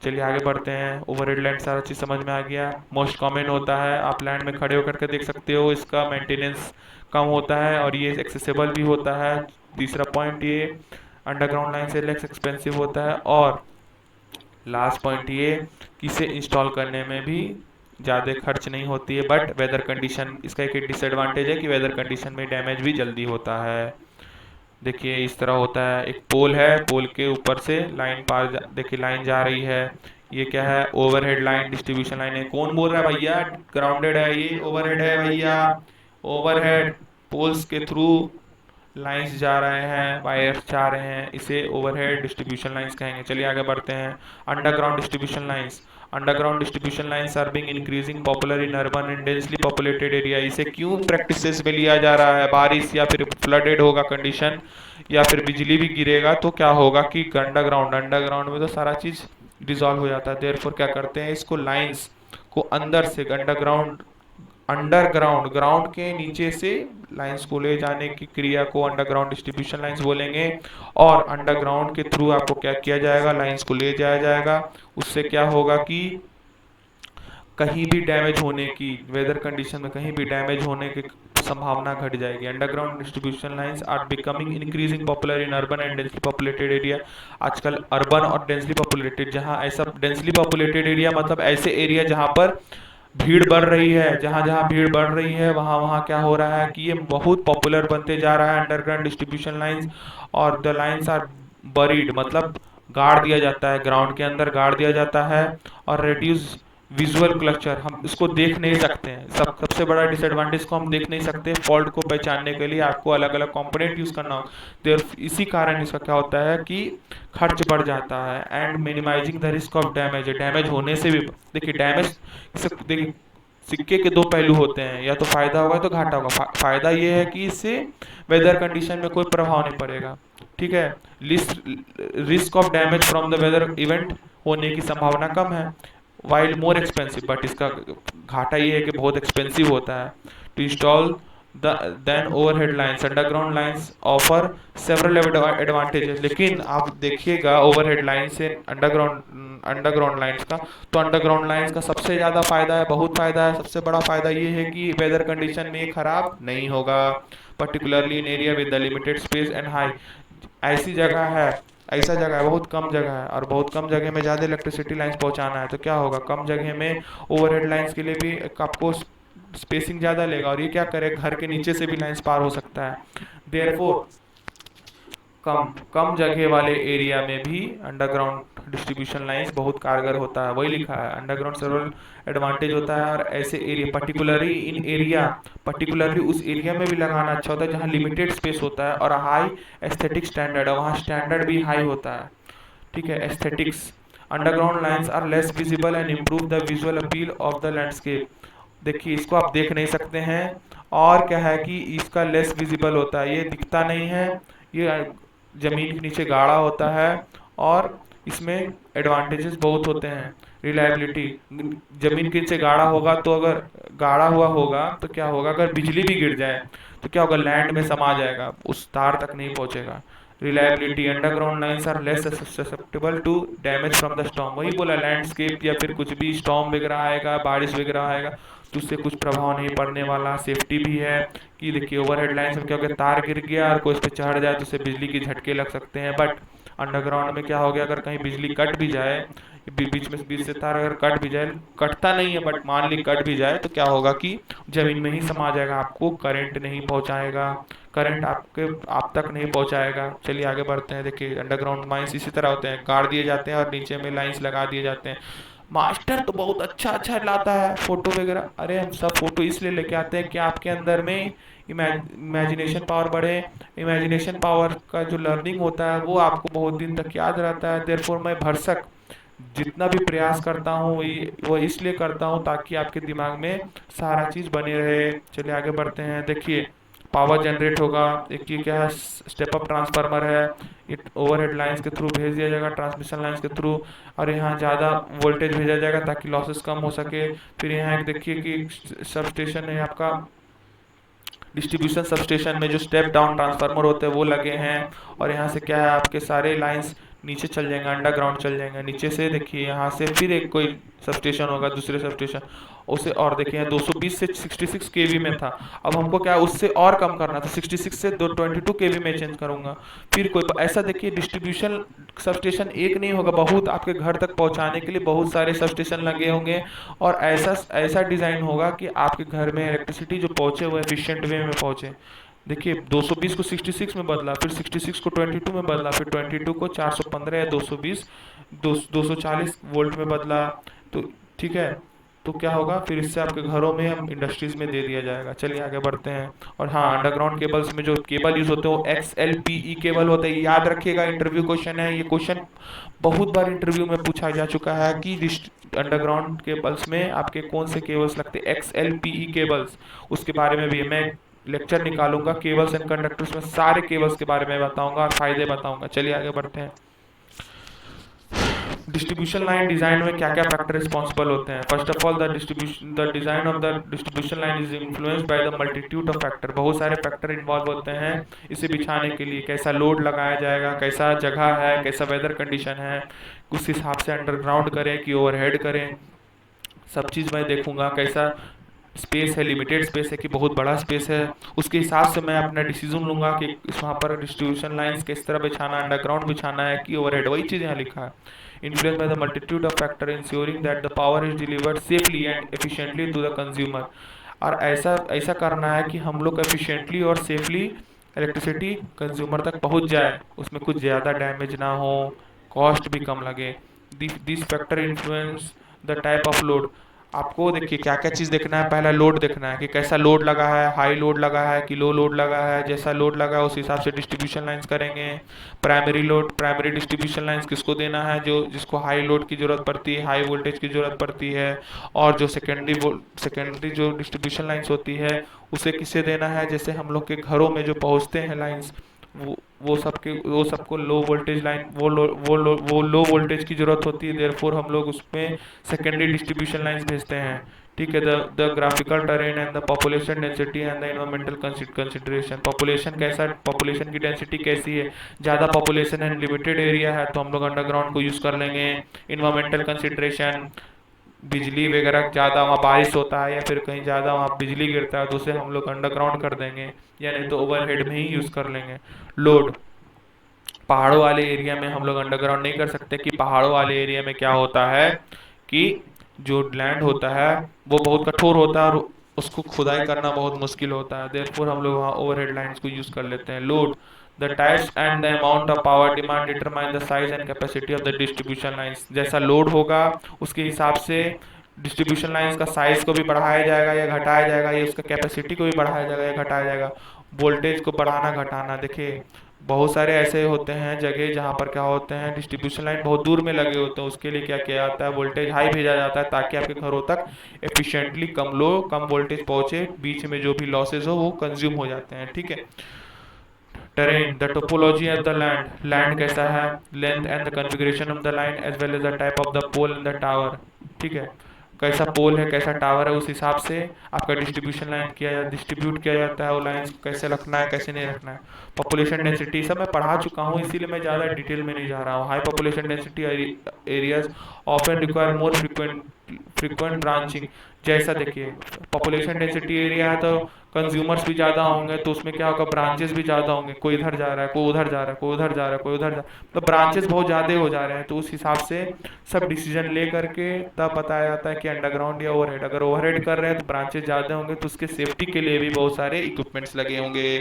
चलिए आगे बढ़ते हैं। ओवरहेड लाइन सारा चीज़ समझ में आ गया। मोस्ट कॉमन होता है, आप लैंड में खड़े होकर के देख सकते हो, इसका मेंटेनेंस कम होता है और ये एक्सेसिबल भी होता है। तीसरा पॉइंट, ये अंडरग्राउंड लाइन से लेस एक्सपेंसिव होता है। और लास्ट पॉइंट ये कि इसे इंस्टॉल करने में भी ज़्यादा खर्च नहीं होती है। बट वेदर कंडीशन, इसका एक डिसएडवांटेज है कि वेदर कंडीशन में डैमेज भी जल्दी होता है। देखिए इस तरह होता है, एक पोल है, पोल के ऊपर से लाइन देखिए लाइन जा रही है। ये क्या है, ओवरहेड लाइन डिस्ट्रीब्यूशन लाइन है। कौन बोल रहा है भैया, ग्राउंडेड है, ये ओवरहेड है भैया। ओवरहेड पोल्स के थ्रू लाइंस जा रहे हैं, वायर्स जा रहे हैं, इसे ओवरहेड डिस्ट्रीब्यूशन लाइंस कहेंगे। चलिए आगे बढ़ते हैं। Underground distribution lines, underground distribution lines are being increasing popular in urban and densely populated area. इसे क्यों प्रैक्टिसेस में लिया जा रहा है? बारिश या फिर फ्लडेड होगा कंडीशन, या फिर बिजली भी गिरेगा तो क्या होगा कि अंडरग्राउंड अंडरग्राउंड में तो सारा चीज डिसॉल्व हो जाता है। देयरफॉर क्या करते हैं, इसको लाइंस को अंदर से अंडरग्राउंड, अंडरग्राउंड ग्राउंड के नीचे से लाइंस को ले जाने की क्रिया को अंडरग्राउंड डिस्ट्रीब्यूशन लाइंस बोलेंगे। और अंडरग्राउंड के थ्रू आपको क्या किया जाएगा, लाइंस को ले जाया जाएगा। उससे क्या होगा कि कहीं भी डैमेज होने की, वेदर कंडीशन में कहीं भी डैमेज होने की संभावना घट जाएगी। Underground distribution lines are becoming increasing popular in urban and densely populated area. आजकल अर्बन और डेंसली पॉपुलेटेड, जहां ऐसा डेंसली पॉपुलेटेड एरिया मतलब ऐसे एरिया जहां पर भीड़ बढ़ रही है, जहां जहां भीड़ बढ़ रही है वहां वहां क्या हो रहा है कि ये बहुत पॉपुलर बनते जा रहा है अंडरग्राउंड डिस्ट्रीब्यूशन लाइंस। और द लाइंस आर बरीड मतलब गाड़ दिया जाता है, ग्राउंड के अंदर गाड़ दिया जाता है। और रेड्यूस विजुअल क्लस्टर, हम इसको देख नहीं सकते हैं। सबसे बड़ा डिसएडवांटेज को हम देख नहीं सकते। फॉल्ट को पहचानने के लिए आपको अलग अलग कंपोनेंट यूज करना होगा। देयर इसी कारण इसका क्या होता है कि खर्च बढ़ जाता है। And minimising the risk of damage, damage होने से भी देखिए डैमेज, देखिए सिक्के के दो पहलू होते हैं, या तो फायदा होगा तो घाटा होगा। फायदा ये है कि इससे वेदर कंडीशन में कोई प्रभाव नहीं पड़ेगा, ठीक है। Risk of damage from the weather event होने की संभावना कम है। वाइल मोर एक्सपेंसिव, बट इसका घाटा ये है कि बहुत एक्सपेंसिव होता है to install than overhead lines. Underground lines offer several advantages. लेकिन आप देखिएगा ओवरहेड लाइन से अंडरग्राउंड लाइंस का, तो अंडरग्राउंड लाइंस का सबसे ज़्यादा फायदा है, बहुत फायदा है। सबसे बड़ा फायदा ये है कि वेदर कंडीशन में खराब नहीं होगा, particularly in area with the limited space and high. ऐसी जगह है, ऐसा जगह है, बहुत कम जगह है, और बहुत कम जगह में ज़्यादा इलेक्ट्रिसिटी लाइंस पहुंचाना है, तो क्या होगा, कम जगह में ओवरहेड लाइंस के लिए भी आपको स्पेसिंग ज़्यादा लेगा। और ये क्या करे, घर के नीचे से भी लाइंस पार हो सकता है। देयरफॉर कम कम जगह वाले एरिया में भी अंडरग्राउंड डिस्ट्रीब्यूशन लाइंस बहुत कारगर होता है। वही लिखा है, अंडरग्राउंड सेवरल एडवांटेज होता है। और ऐसे area particularly in area, particularly उस एरिया में भी लगाना अच्छा होता है जहाँ लिमिटेड स्पेस होता है और हाई एस्थेटिक स्टैंडर्ड है, वहाँ स्टैंडर्ड भी हाई होता है, ठीक है, aesthetics. Underground lines are less visible and improve the visual appeal of the landscape. देखिए इसको आप देख नहीं सकते हैं, और क्या है कि इसका लेस विजिबल होता है, ये दिखता नहीं है, ये जमीन के नीचे गाढ़ा होता है। और इसमें एडवांटेजेस बहुत होते हैं। रिलायबिलिटी, जमीन के नीचे गाढ़ा होगा तो अगर गाढ़ा हुआ होगा तो क्या होगा, अगर बिजली भी गिर जाए तो क्या होगा, लैंड में समा जाएगा, उस तार तक नहीं पहुंचेगा। Reliability, underground lines are less susceptible to damage from the storm. वही बोला, लैंडस्केप या फिर कुछ भी स्टॉर्म वगैरह आएगा, बारिश वगैरह आएगा तो उससे कुछ प्रभाव नहीं पड़ने वाला। सेफ्टी भी है कि देखिए ओवरहेड लाइंस में क्या हो गया, तार गिर गया और कोई उस पर चढ़ जाए तो उससे बिजली के झटके लग सकते हैं। बट अंडरग्राउंड में क्या हो गया, अगर कहीं बिजली कट भी जाए, बीच से तार अगर कट भी जाए, कटता नहीं है बट मान ली कट भी जाए, तो क्या होगा कि जमीन में ही समा जाएगा, आपको करंट नहीं पहुंचाएगा, करंट आप तक नहीं पहुंचाएगा। चलिए आगे बढ़ते हैं। देखिए अंडरग्राउंड माइंस इसी तरह होते हैं, गाड़ दिए जाते हैं और नीचे में लाइंस लगा दिए जाते हैं। मास्टर तो बहुत अच्छा अच्छा लाता है फोटो वगैरह, अरे हम सब फोटो इसलिए लेके आते हैं कि आपके अंदर में इमेजिनेशन पावर बढ़े। इमेजिनेशन पावर का जो लर्निंग होता है वो आपको बहुत दिन तक याद रहता है। देयरफॉर मैं भरसक जितना भी प्रयास करता हूँ वो इसलिए करता हूँ ताकि आपके दिमाग में सारा चीज़ बने रहे। चलिए आगे बढ़ते हैं। देखिए पावर जनरेट होगा, एक ये क्या है, स्टेप अप ट्रांसफार्मर है, ये ओवरहेड लाइंस के थ्रू भेज दिया जाएगा, ट्रांसमिशन लाइंस के थ्रू, और यहाँ ज़्यादा वोल्टेज भेजा जाएगा ताकि लॉसेस कम हो सके। फिर यहाँ एक देखिए कि सब स्टेशन है आपका, डिस्ट्रीब्यूशन सब स्टेशन में जो स्टेप डाउन ट्रांसफार्मर होते हैं वो लगे हैं। और यहाँ से क्या है, आपके सारे लाइंस नीचे चल जाएंगे, अंडरग्राउंड चल जाएंगे। नीचे से देखिए यहाँ से फिर एक कोई सब स्टेशन होगा, दूसरे सब स्टेशन उसे, और देखिए 220 से 66 केवी में था, अब हमको क्या है उससे और कम करना था, 66 से 22 केवी में चेंज करूंगा। फिर कोई ऐसा देखिए डिस्ट्रीब्यूशन सब स्टेशन एक नहीं होगा, बहुत आपके घर तक पहुंचाने के लिए बहुत सारे सब स्टेशन लगे होंगे। और ऐसा ऐसा डिज़ाइन होगा कि आपके घर में इलेक्ट्रिसिटी जो पहुंचे वो एफिशिएंट वे में पहुंचे। देखिए 220 को 66 में बदला, फिर 66 को 22 में बदला, फिर 22 को 415 या 220 240 वोल्ट में बदला, तो ठीक है। तो क्या होगा फिर इससे आपके घरों में हम इंडस्ट्रीज में दे दिया जाएगा। चलिए आगे बढ़ते हैं। और हाँ, अंडरग्राउंड केबल्स में जो केबल यूज होते हैं वो XLPE केबल होते हैं। याद रखिएगा, इंटरव्यू क्वेश्चन है ये। क्वेश्चन बहुत बार इंटरव्यू में पूछा जा चुका है कि अंडरग्राउंड केबल्स में आपके कौन से केबल्स लगते हैं, XLPE केबल्स। उसके बारे में भी मैं लेक्चर निकालूंगा केबल्स एंड कंडक्टर्स में, सारे केबल्स के बारे में बताऊंगा और फायदे बताऊंगा। चलिए आगे बढ़ते हैं। डिस्ट्रीब्यूशन लाइन डिजाइन में क्या क्या फैक्टर रिस्पॉन्सिबल होते हैं। First of all, the design of the distribution line is influenced by the multitude of factor. बहुत सारे फैक्टर इन्वॉल्व होते हैं इसे बिछाने के लिए। कैसा लोड लगाया जाएगा, कैसा जगह है, कैसा वेदर कंडीशन है, उस हिसाब से अंडरग्राउंड करें कि ओवरहेड करें, सब चीज़ मैं देखूंगा। कैसा स्पेस है, लिमिटेड स्पेस है कि बहुत बड़ा स्पेस है, उसके हिसाब से मैं अपना डिसीजन लूंगा कि वहाँ पर डिस्ट्रीब्यूशन लाइंस किस तरह बिछाना, अंडरग्राउंड बिछाना है कि ओवरहेड। वही चीज़ यहाँ लिखा है। Influence by the multitude of factor ensuring that the power is delivered safely and efficiently to the consumer. और ऐसा ऐसा करना है कि हम लोग एफिशिएंटली और सेफली इलेक्ट्रिसिटी कंज्यूमर तक पहुंच जाए, उसमें कुछ ज़्यादा डैमेज ना हो, कॉस्ट भी कम लगे। This factor influence the type of load. आपको देखिए क्या क्या चीज़ देखना है। पहला लोड देखना है कि कैसा लोड लगा है, हाई लोड लगा है कि लो लोड लगा है। जैसा लोड लगा है उस हिसाब से डिस्ट्रीब्यूशन लाइंस करेंगे। Primary load, primary distribution lines किसको देना है, जो जिसको हाई लोड की ज़रूरत पड़ती है, हाई वोल्टेज की ज़रूरत पड़ती है। और जो सेकेंडरी जो डिस्ट्रीब्यूशन लाइंस होती है उसे किसे देना है, जैसे हम लोग के घरों में जो पहुँचते हैं लाइंस, वो सबको लो वोल्टेज लाइन, वो लो वोल्टेज की जरूरत होती है। देयरफॉर हम लोग उसमें सेकेंडरी डिस्ट्रीब्यूशन लाइंस भेजते हैं। ठीक है। The graphical terrain and the population density and the environmental consideration. Population कैसा, पॉपुलेशन की डेंसिटी कैसी है, ज़्यादा पॉपुलेशन है, लिमिटेड एरिया है तो हम लोग अंडरग्राउंड को यूज़ कर लेंगे। इन्वायरमेंटल कंसिडरेशन, बिजली वगैरह ज़्यादा वहाँ बारिश होता है या फिर कहीं ज़्यादा वहाँ बिजली गिरता है तो उसे हम लोग अंडरग्राउंड कर देंगे, या नहीं तो ओवरहेड में ही यूज़ कर लेंगे। लोड, पहाड़ों वाले एरिया में हम लोग अंडरग्राउंड नहीं कर सकते कि पहाड़ों वाले एरिया में क्या होता है कि जो लैंड होता है वो बहुत कठोर होता है और उसको खुदाई करना बहुत मुश्किल होता है। देयरफॉर हम लोग वहाँ ओवरहेड लाइंस को यूज़ कर लेते हैं। Load, the types and the amount of power demand determine the size and capacity of the distribution lines. जैसा लोड होगा उसके हिसाब से डिस्ट्रीब्यूशन लाइंस का साइज को भी बढ़ाया जाएगा या घटाया जाएगा, या उसका कैपेसिटी को भी बढ़ाया जाएगा या घटाया जाएगा। वोल्टेज को बढ़ाना घटाना, देखिए बहुत सारे ऐसे होते हैं जगह जहाँ पर क्या होते हैं डिस्ट्रीब्यूशन लाइन बहुत दूर में लगे होते हैं, उसके लिए क्या किया जाता है, वोल्टेज हाई भेजा जाता है ताकि आपके घरों तक एफिशिएंटली कम वोल्टेज पहुंचे, बीच में जो भी लॉसेज हो वो कंज्यूम हो जाते हैं। ठीक है। Terrain, the topology of the land, land कैसा है, length and the configuration of the line as well as the type of the pole and the tower. ठीक है। कैसा पोल है, कैसा टावर है, उस हिसाब से आपका डिस्ट्रीब्यूशन लाइन डिस्ट्रीब्यूट किया जाता है। वो लाइन्स को कैसे रखना है, कैसे नहीं रखना है। पॉपुलेशन डेंसिटी सब मैं पढ़ा चुका हूँ, इसीलिए मैं ज़्यादा डिटेल में नहीं जा रहा हूँ। High population density areas often require मोर फ्रिक्वेंट ब्रांचिंग। जैसा देखिए पॉपुलेशन डेंसिटी एरिया है तो कंज्यूमर्स भी ज़्यादा होंगे तो उसमें क्या होगा, ब्रांचेस भी ज़्यादा होंगे। कोई इधर जा रहा है, कोई उधर जा रहा है, कोई उधर जा रहा है, कोई उधर जा, तो ब्रांचेस बहुत ज़्यादा हो जा रहे हैं। तो उस हिसाब से सब डिसीजन ले करके तब बताया जाता है कि अंडरग्राउंड या ओवरहेड। अगर ओवरहेड कर रहे हैं तो ब्रांचेस ज़्यादा होंगे तो उसके सेफ्टी के लिए भी बहुत सारे इक्विपमेंट्स लगे होंगे,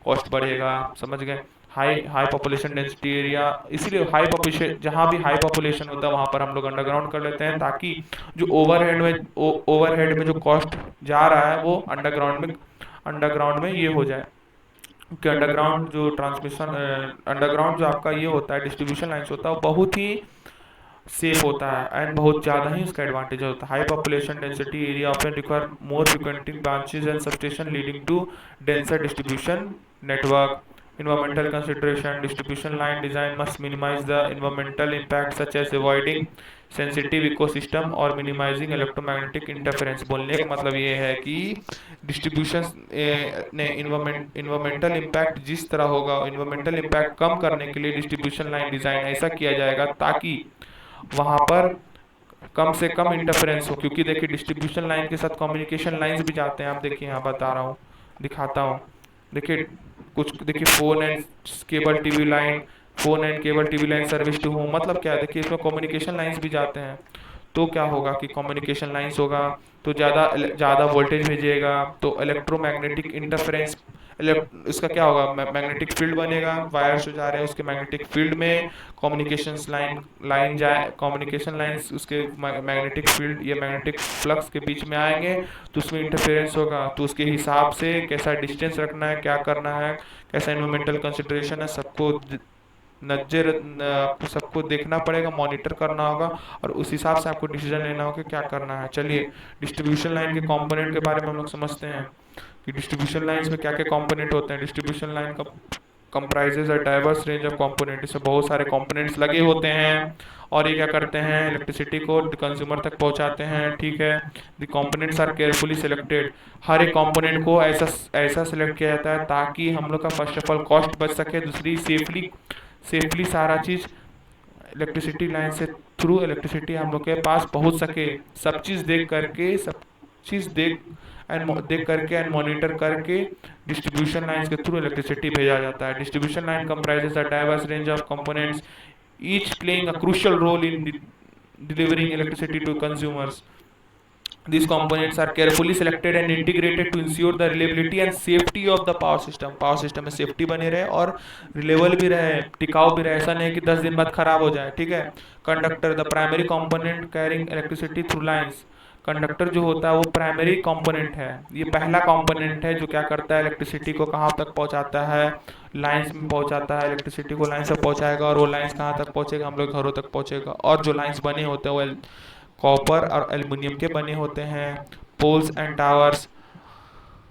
कॉस्ट बढ़ेगा। समझ गए। High high population density area, इसीलिए हाई पॉपुलेशन, जहाँ भी हाई पॉपुलेशन होता है वहाँ पर हम लोग अंडरग्राउंड कर लेते हैं ताकि जो ओवरहेड में जो कॉस्ट जा रहा है वो अंडरग्राउंड में ये हो जाए कि अंडरग्राउंड जो ट्रांसमिशन, अंडरग्राउंड जो आपका ये होता है डिस्ट्रीब्यूशन लाइन्स होता है वो बहुत ही सेफ होता है एंड बहुत ज़्यादा ही उसका एडवांटेज होता है। High population density area often require more frequenting branches and substation leading to denser distribution network. Environmental consideration, distribution line design must minimize the environmental impact such as avoiding sensitive ecosystem और minimizing electromagnetic interference। बोलने का मतलब ये है कि distribution ने environmental impact जिस तरह होगा, इन्वायरमेंटल इम्पैक्ट कम करने के लिए डिस्ट्रीब्यूशन लाइन डिज़ाइन ऐसा किया जाएगा ताकि वहाँ पर कम से कम इंटरफेरेंस हो। क्योंकि देखिए डिस्ट्रीब्यूशन लाइन के साथ कम्युनिकेशन लाइंस भी जाते हैं। आप देखिए यहाँ बता रहा हूँ, दिखाता हूँ। देखिए कुछ, देखिए phone and cable TV line, phone and cable TV line service to home, मतलब क्या है, देखिए इसमें कम्युनिकेशन लाइंस भी जाते हैं। तो क्या होगा कि कम्युनिकेशन लाइंस होगा तो ज़्यादा ज़्यादा वोल्टेज भेजिएगा तो इलेक्ट्रोमैग्नेटिक इंटरफेरेंस, इसका क्या होगा, मैग्नेटिक फील्ड बनेगा, वायर्स जो जा रहे हैं उसके मैग्नेटिक फील्ड में कम्युनिकेशंस लाइन लाइन जाए, कम्युनिकेशन लाइंस उसके मैग्नेटिक फील्ड या मैग्नेटिक फ्लक्स के बीच में आएंगे, तो उसमें इंटरफेरेंस होगा, तो उसके हिसाब से कैसा डिस्टेंस रखना है, क्या करना है, कैसा इन्वायरमेंटल कंसिडरेशन है, सबको आपको सबको देखना पड़ेगा, मॉनिटर करना होगा, और उस हिसाब से आपको डिसीजन लेना होगा कि क्या करना है। चलिए डिस्ट्रीब्यूशन लाइन के कंपोनेंट के बारे में हम लोग समझते हैं कि डिस्ट्रीब्यूशन लाइंस में क्या क्या कंपोनेंट होते हैं। डिस्ट्रीब्यूशन लाइन का comprises a diverse range of component, इसमें बहुत सारे कंपोनेंट्स लगे होते हैं, और ये क्या करते हैं, इलेक्ट्रिसिटी को कंज्यूमर तक पहुंचाते हैं। ठीक है, the components are carefully selected, हर एक कंपोनेंट को ऐसा ऐसा सिलेक्ट किया जाता है ताकि हम लोग का फर्स्ट ऑफ ऑल कॉस्ट बच सके, दूसरी सेफली सेफली सारा चीज़ इलेक्ट्रिसिटी लाइन से थ्रू इलेक्ट्रिसिटी हम लोग के पास पहुंच सके, सब चीज़ देख करके, सब चीज़ देख करके एंड मॉनिटर करके डिस्ट्रीब्यूशन लाइंस के थ्रू इलेक्ट्रिसिटी भेजा जाता है। Distribution line comprises a diverse range of components, each playing a crucial role in delivering electricity to consumers. These components are carefully selected and integrated to ensure the reliability and safety of the power system. Power system में safety बनी रहे और reliable भी रहे, टिकाऊ भी रहे, ऐसा नहीं कि 10 दिन बाद खराब हो जाए। ठीक है, conductor the primary component carrying electricity through lines, conductor जो होता है वो प्राइमरी कंपोनेंट है, ये पहला कंपोनेंट है जो क्या करता है, इलेक्ट्रिसिटी को कहाँ तक पहुँचाता है, लाइंस में पहुँचाता है, इलेक्ट्रिसिटी को लाइन से पहुँचाएगा, और वो लाइंस कहाँ तक पहुँचेगा, हम लोग घरों तक पहुँचेगा। और जो लाइंस बने होते हैं वो कॉपर और एल्युमिनियम के बने होते हैं। पोल्स एंड टावर्स,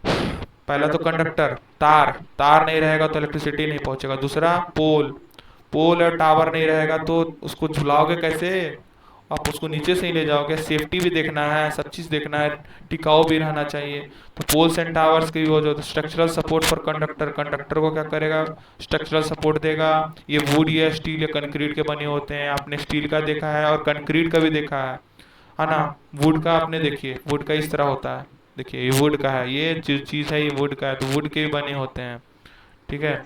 पहला तो कंडक्टर, तार, तार नहीं रहेगा तो इलेक्ट्रिसिटी नहीं पहुंचेगा। दूसरा पोल, पोल और टावर नहीं रहेगा तो उसको झुलाओगे कैसे, आप उसको नीचे से ही ले जाओगे। सेफ्टी भी देखना है, सब चीज़ देखना है, टिकाऊ भी रहना चाहिए। तो पोल्स एंड टावर्स की वो जो structural support for conductor, conductor को क्या करेगा, स्ट्रक्चरल सपोर्ट देगा। ये वुड या स्टील या कंक्रीट के बने होते हैं, आपने स्टील का देखा है और कंक्रीट का भी देखा है ना। वुड का आपने देखिए, वुड का इस तरह होता है, देखिए ये वुड का है, ये जो चीज़ है ये वुड का है, तो वुड के भी बने होते हैं। ठीक है,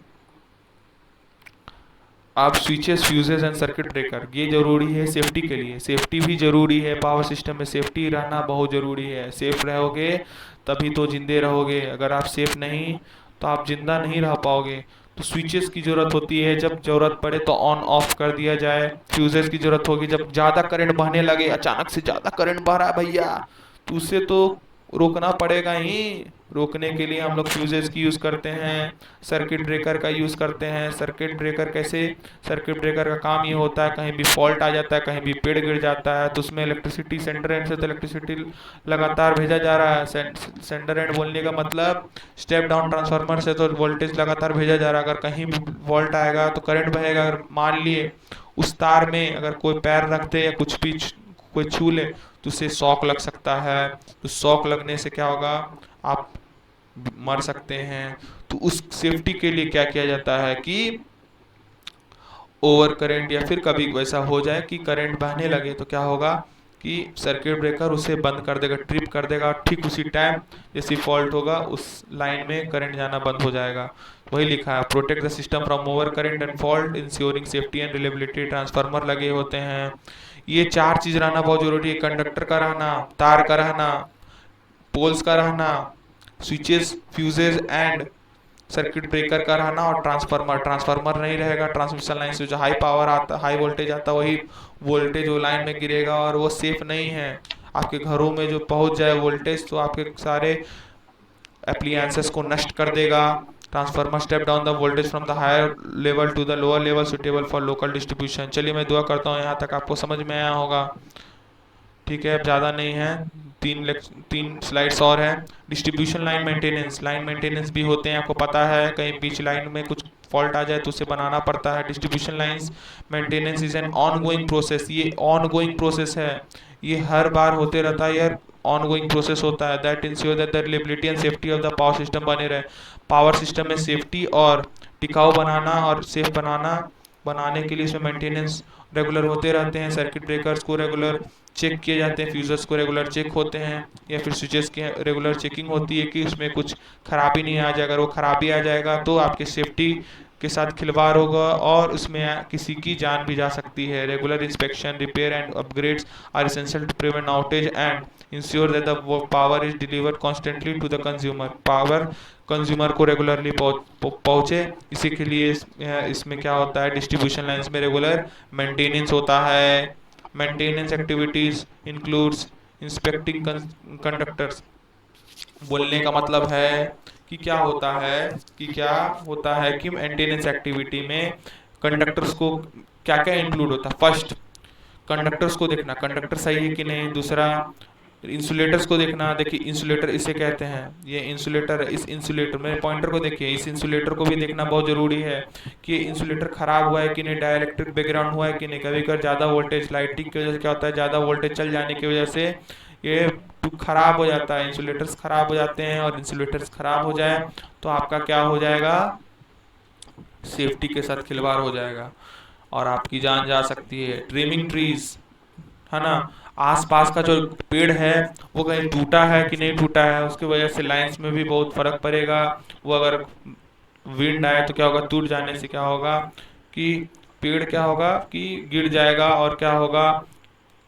आप switches, fuses and circuit breaker, ये जरूरी है सेफ्टी के लिए, सेफ्टी भी जरूरी है, पावर सिस्टम में सेफ्टी रहना बहुत जरूरी है। सेफ रहोगे तभी तो जिंदे रहोगे, अगर आप सेफ नहीं तो आप जिंदा नहीं रह पाओगे। तो स्विचेस की जरूरत होती है, जब जरूरत पड़े तो ऑन ऑफ कर दिया जाए। फ्यूजेस की जरूरत होगी जब ज़्यादा करंट बहने लगे, अचानक से ज़्यादा करंट बह रहा है भैया, तो उससे तो रोकना पड़ेगा ही। रोकने के लिए हम लोग फ्यूजेस की यूज़ करते हैं, सर्किट ब्रेकर का यूज़ करते हैं। सर्किट ब्रेकर कैसे, सर्किट ब्रेकर का काम ये होता है, कहीं भी फॉल्ट आ जाता है, कहीं भी पेड़ गिर जाता है, तो उसमें इलेक्ट्रिसिटी सेंटर एंड से तो इलेक्ट्रिसिटी लगातार भेजा जा रहा है। सेंटर एंड बोलने का मतलब स्टेप डाउन ट्रांसफार्मर से तो वोल्टेज लगातार भेजा जा रहा है। अगर कहीं भी फॉल्ट आएगा तो करंट बहेगा। अगर मान लिए उस तार में अगर कोई पैर रखते या कुछ भी कोई छू ले तो उससे शॉक लग सकता है, तो शॉक लगने से क्या होगा, आप मर सकते हैं। तो उस सेफ्टी के लिए क्या किया जाता है कि ओवर करंट या फिर कभी वैसा हो जाए कि करंट बहने लगे तो क्या होगा कि सर्किट ब्रेकर उसे बंद कर देगा, ट्रिप कर देगा, ठीक उसी टाइम जैसी फॉल्ट होगा उस लाइन में करंट जाना बंद हो जाएगा। वही लिखा है, protect the system from over current and fault ensuring safety and reliability. Transformer लगे होते हैं, ये चार चीज़ रहना बहुत जरूरी है, कंडक्टर का रहना, तार का रहना, पोल्स का रहना, switches, fuses and circuit breaker का रहना, और ट्रांसफार्मर, ट्रांसफार्मर नहीं रहेगा, ट्रांसमिशन लाइन से जो हाई पावर आता, हाई वोल्टेज आता, वही वोल्टेज वो लाइन में गिरेगा और वो सेफ नहीं है। आपके घरों में जो पहुंच जाए वोल्टेज तो आपके सारे एप्लियंसेस को नष्ट कर देगा। Transformer step down the voltage from the higher level to the lower level suitable for local distribution. चलिए मैं दुआ करता हूँ यहाँ तक आपको समझ में आया होगा। ठीक है, अब ज़्यादा नहीं है, तीन स्लाइड्स और हैं। Distribution line maintenance, line maintenance भी होते हैं, आपको पता है, कहीं बीच लाइन में कुछ फॉल्ट आ जाए तो उसे बनाना पड़ता है। Distribution lines maintenance is an on going process, ये ऑन गोइंग प्रोसेस है, ये हर बार होते रहता है, यार ऑन गोइंग प्रोसेस होता है। That ensure that the reliability and safety of the power system बने रहे। पावर सिस्टम में सेफ्टी और टिकाऊ बनाना और सेफ बनाने के लिए इसमें मेंटेनेंस रेगुलर होते रहते हैं। सर्किट ब्रेकर्स को रेगुलर चेक किए जाते हैं, फ्यूजर्स को रेगुलर चेक होते हैं, या फिर स्विचेस की रेगुलर चेकिंग होती है कि उसमें कुछ खराबी नहीं आ जाए। अगर वो खराबी आ जाएगा तो आपके सेफ्टी के साथ खिलवाड़ होगा और उसमें किसी की जान भी जा सकती है। Regular inspection, repair and upgrades are essential to prevent outage and ensure that the power is delivered constantly to the consumer. Power consumer को रेगुलरली पहुंचे। इसी के लिए इसमें क्या होता है, डिस्ट्रीब्यूशन लाइंस में रेगुलर मेंटेनेंस होता है। Maintenance activities includes inspecting conductors. बोलने का मतलब है कि क्या होता है, कि मेंटेनेंस एक्टिविटी में कंडक्टर्स को क्या क्या इंक्लूड होता है। फर्स्ट, कंडक्टर्स को देखना, कंडक्टर सही है कि नहीं। दूसरा, इंसुलेटर्स को देखना। देखिए इंसुलेटर इसे कहते हैं, ये इंसुलेटर है। इस इंसुलेटर में पॉइंटर को देखिए, इस इंसुलेटर को भी देखना बहुत जरूरी है कि ये इंसुलेटर खराब हुआ है कि नहीं, डाइलेक्ट्रिक बैकग्राउंड हुआ है कि नहीं। कभी कभी ज़्यादा वोल्टेज लाइटिंग की वजह से क्या होता है, ज़्यादा वोल्टेज चल जाने की वजह से ये खराब हो जाता है, इंसुलेटर्स खराब हो जाते हैं। और इंसुलेटर्स खराब हो जाए तो आपका क्या हो जाएगा, सेफ्टी के साथ खिलवाड़ हो जाएगा और आपकी जान जा सकती है। ट्रिमिंग ट्रीज, है ना, आसपास का जो पेड़ है वो कहीं टूटा है कि नहीं टूटा है, उसकी वजह से लाइंस में भी बहुत फर्क पड़ेगा। वो अगर विंड आए तो क्या होगा, टूट जाने से क्या होगा कि पेड़ क्या होगा कि गिर जाएगा, और क्या होगा,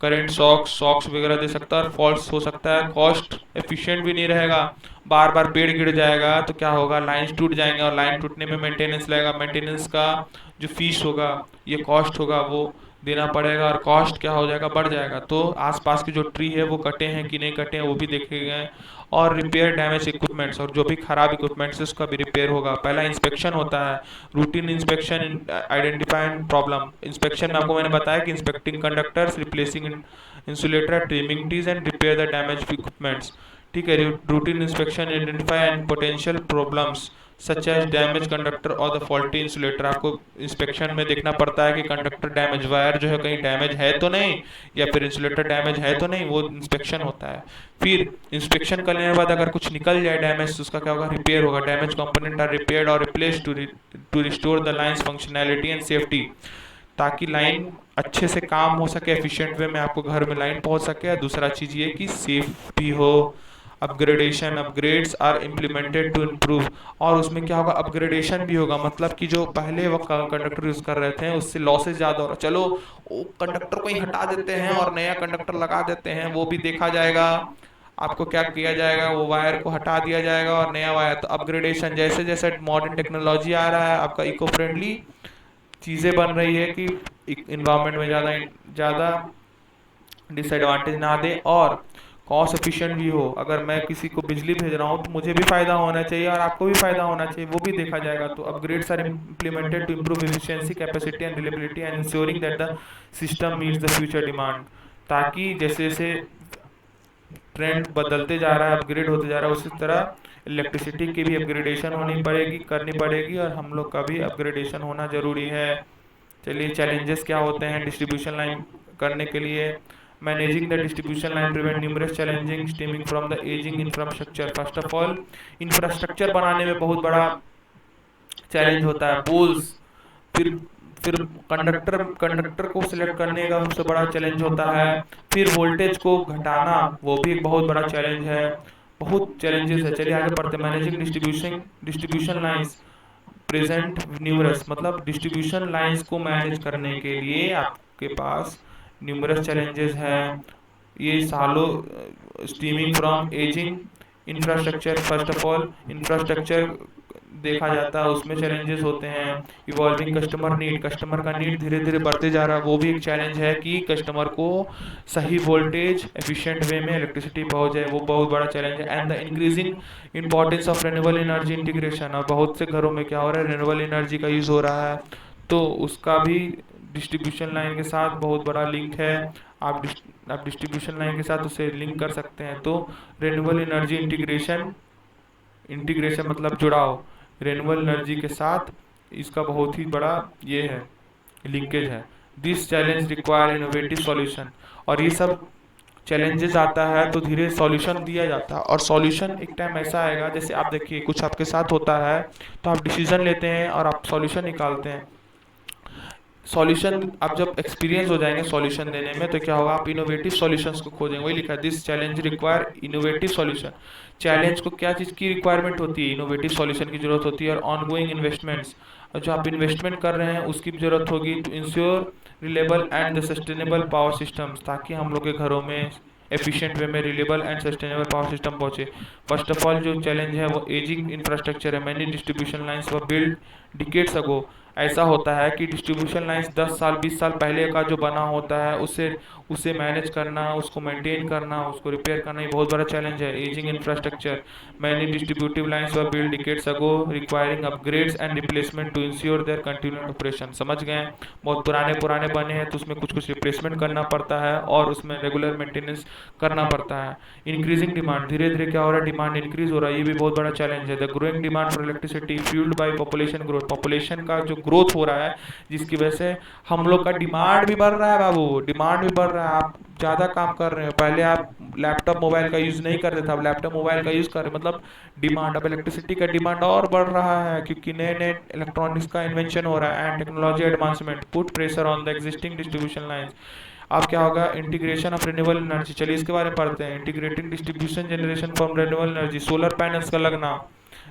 करंट शॉक्स वगैरह दे सकता है और फॉल्स हो सकता है। कॉस्ट एफिशिएंट भी नहीं रहेगा, बार बार पेड़ गिर जाएगा तो क्या होगा, लाइंस टूट जाएंगे और लाइन टूटने में मेंटेनेंस लगेगा। मेंटेनेंस का जो फीस होगा, ये कॉस्ट होगा, वो देना पड़ेगा और कॉस्ट क्या हो जाएगा, बढ़ जाएगा। तो आसपास के जो ट्री है वो कटे हैं कि नहीं कटे हैं वो भी देखे गए। और रिपेयर डैमेज इक्विपमेंट्स, और जो भी खराब इक्विपमेंट्स है उसका भी रिपेयर होगा। पहला इंस्पेक्शन होता है, routine inspection, identifying problem. Inspection में आपको मैंने बताया कि inspecting conductors, replacing insulator, trimming trees and repair the damage equipments. ठीक है, routine inspection identify and potential problems such as damage conductor और द फॉल्टी इंसुलेटर। आपको इंस्पेक्शन में देखना पड़ता है कि कंडक्टर डैमेज, वायर जो है कहीं डैमेज है तो नहीं, या फिर इंसुलेटर डैमेज है तो नहीं, वो इंस्पेक्शन होता है। फिर इंस्पेक्शन करने के बाद अगर कुछ निकल जाए डैमेज तो उसका क्या होगा, रिपेयर होगा। डैमेज कंपोनेंट आर रिपेयर्ड और replace to restore the lines functionality and safety, ताकि लाइन अच्छे से काम हो सके, एफिशिएंट वे में आपको घर में लाइन पहुंच सके। दूसरा चीज़ ये कि सेफ भी हो। Upgradation, upgrades are implemented to improve. और उसमें क्या होगा, अपग्रेडेशन भी होगा, मतलब कि जो पहले वो कंडक्टर यूज़ कर रहे थे उससे लॉसेज ज़्यादा हो रहा, चलो वो कंडक्टर को ही हटा देते हैं और नया कंडक्टर लगा देते हैं, वो भी देखा जाएगा। आपको क्या किया जाएगा, वो वायर को हटा दिया जाएगा और नया वायर। तो अपग्रेडेशन, जैसे जैसे मॉडर्न टेक्नोलॉजी आ रहा है, आपका इको फ्रेंडली चीज़ें बन रही है कि इन्वायरमेंट में ज़्यादा ज़्यादा डिसएडवांटेज ना दे और कॉस्ट एफिशिएंट भी हो। अगर मैं किसी को बिजली भेज रहा हूँ तो मुझे भी फायदा होना चाहिए और आपको भी फायदा होना चाहिए, वो भी देखा जाएगा। तो upgrades are implemented to improve efficiency, capacity and reliability and ensuring that the system meets the future demand. ताकि जैसे जैसे ट्रेंड बदलते जा रहा है, अपग्रेड होते जा रहा है, उसी तरह इलेक्ट्रिसिटी की भी अपग्रेडेशन होनी पड़ेगी, करनी पड़ेगी, और हम लोग का भी अपग्रेडेशन होना जरूरी है। चलिए, चैलेंजेस क्या होते हैं डिस्ट्रीब्यूशन लाइन करने के लिए। Managing the distribution line prevent numerous challenging stemming from the ageing infrastructure. First of all, infrastructure बनाने में बहुत बड़ा चैलेंज होता है, पोल्स। फिर फिर कंडक्टर को सिलेक्ट करने का सबसे बड़ा चैलेंज होता है। फिर वोल्टेज को घटाना, वो भी एक बहुत बड़ा चैलेंज है। बहुत चैलेंजेस है। चलिए आगे पढ़ते हैं। Managing distribution lines present numerous, मतलब डिस्ट्रीब्यूशन लाइंस को मैनेज करने के लिए आपके पास न्यूमरस चैलेंजेस हैं। ये सालों, steaming from ageing infrastructure. First of all, infrastructure देखा जाता है, उसमें चैलेंजेस होते हैं। इवॉल्विंग कस्टमर नीड, कस्टमर का नीड धीरे धीरे बढ़ते जा रहा है, वो भी एक चैलेंज है कि कस्टमर को सही वोल्टेज एफिशिएंट वे में इलेक्ट्रिसिटी पहुंच जाए, वो बहुत बड़ा चैलेंज है। And the increasing importance of renewable energy integration, और बहुत से घरों में क्या हो रहा है, रिन्यूएबल एनर्जी का यूज़ हो रहा है, तो उसका भी डिस्ट्रीब्यूशन लाइन के साथ बहुत बड़ा लिंक है। आप डिस्ट्रीब्यूशन लाइन के साथ उसे लिंक कर सकते हैं। तो रिन्यूएबल एनर्जी इंटीग्रेशन, इंटीग्रेशन मतलब जुड़ाव रिन्यूएबल एनर्जी के साथ, इसका बहुत ही बड़ा ये है, लिंकेज है। This challenge require innovative solution, और ये सब चैलेंजेस आता है तो धीरे सॉल्यूशन दिया जाता है। और सॉल्यूशन एक टाइम ऐसा आएगा, जैसे आप देखिए कुछ आपके साथ होता है तो आप डिसीजन लेते हैं और आप सॉल्यूशन निकालते हैं। सॉल्यूशन, आप जब एक्सपीरियंस हो जाएंगे सॉल्यूशन देने में तो क्या होगा, आप इनोवेटिव सॉल्यूशंस को खोजेंगे। वही लिखा है, this challenge require innovative solution. Challenge को क्या चीज़ की रिक्वायरमेंट होती है, इनोवेटिव सॉल्यूशन की जरूरत होती है। और ऑनगोइंग इन्वेस्टमेंट्स, और जो आप इन्वेस्टमेंट कर रहे हैं उसकी भी जरूरत होगी। To ensure reliable and the sustainable power systems, ताकि हम लोग के घरों में एफिशिएंट वे में reliable and sustainable power system पहुंचे। फर्स्ट ऑफ ऑल जो चैलेंज है वो एजिंग इंफ्रास्ट्रक्चर है। Many distribution lines were build decades ago. ऐसा होता है कि डिस्ट्रीब्यूशन लाइंस 10 साल 20 साल पहले का जो बना होता है उसे उसे मैनेज करना, उसको मेंटेन करना, उसको रिपेयर करना, ये बहुत बड़ा चैलेंज है। Ageing infrastructure, many distributive lines were build decades ago requiring upgrades and replacement to ensure their continued operation. समझ गए? बहुत पुराने पुराने बने हैं तो उसमें कुछ कुछ रिप्लेसमेंट करना पड़ता है और उसमें रेगुलर मेंटेनेंस करना पड़ता है। इंक्रीजिंग डिमांड, धीरे धीरे क्या हो रहा है, डिमांड इंक्रीज हो रहा है, ये भी बहुत बड़ा चैलेंज है। The growing demand for electricity fuelled by population growth, population का जो ग्रोथ हो रहा है जिसकी वजह से हम लोग का डिमांड भी बढ़ रहा है बाबू, डिमांड भी बढ़ रहा है। आप ज़्यादा काम कर रहे हो, पहले आप लैपटॉप मोबाइल का यूज़ नहीं करते थे, अब लैपटॉप मोबाइल का यूज़ कर रहे हो, मतलब डिमांड, अब इलेक्ट्रिसिटी का डिमांड और बढ़ रहा है क्योंकि नए नए इलेक्ट्रॉनिक्स का इन्वेंशन हो रहा है and technology advancement put pressure on the existing distribution lines. अब क्या होगा, इंटीग्रेशन ऑफ रिन्यूएबल एनर्जी, चलिए इसके बारे में पढ़ते हैं। Integrating distribution generation from renewable energy, solar panels का लगना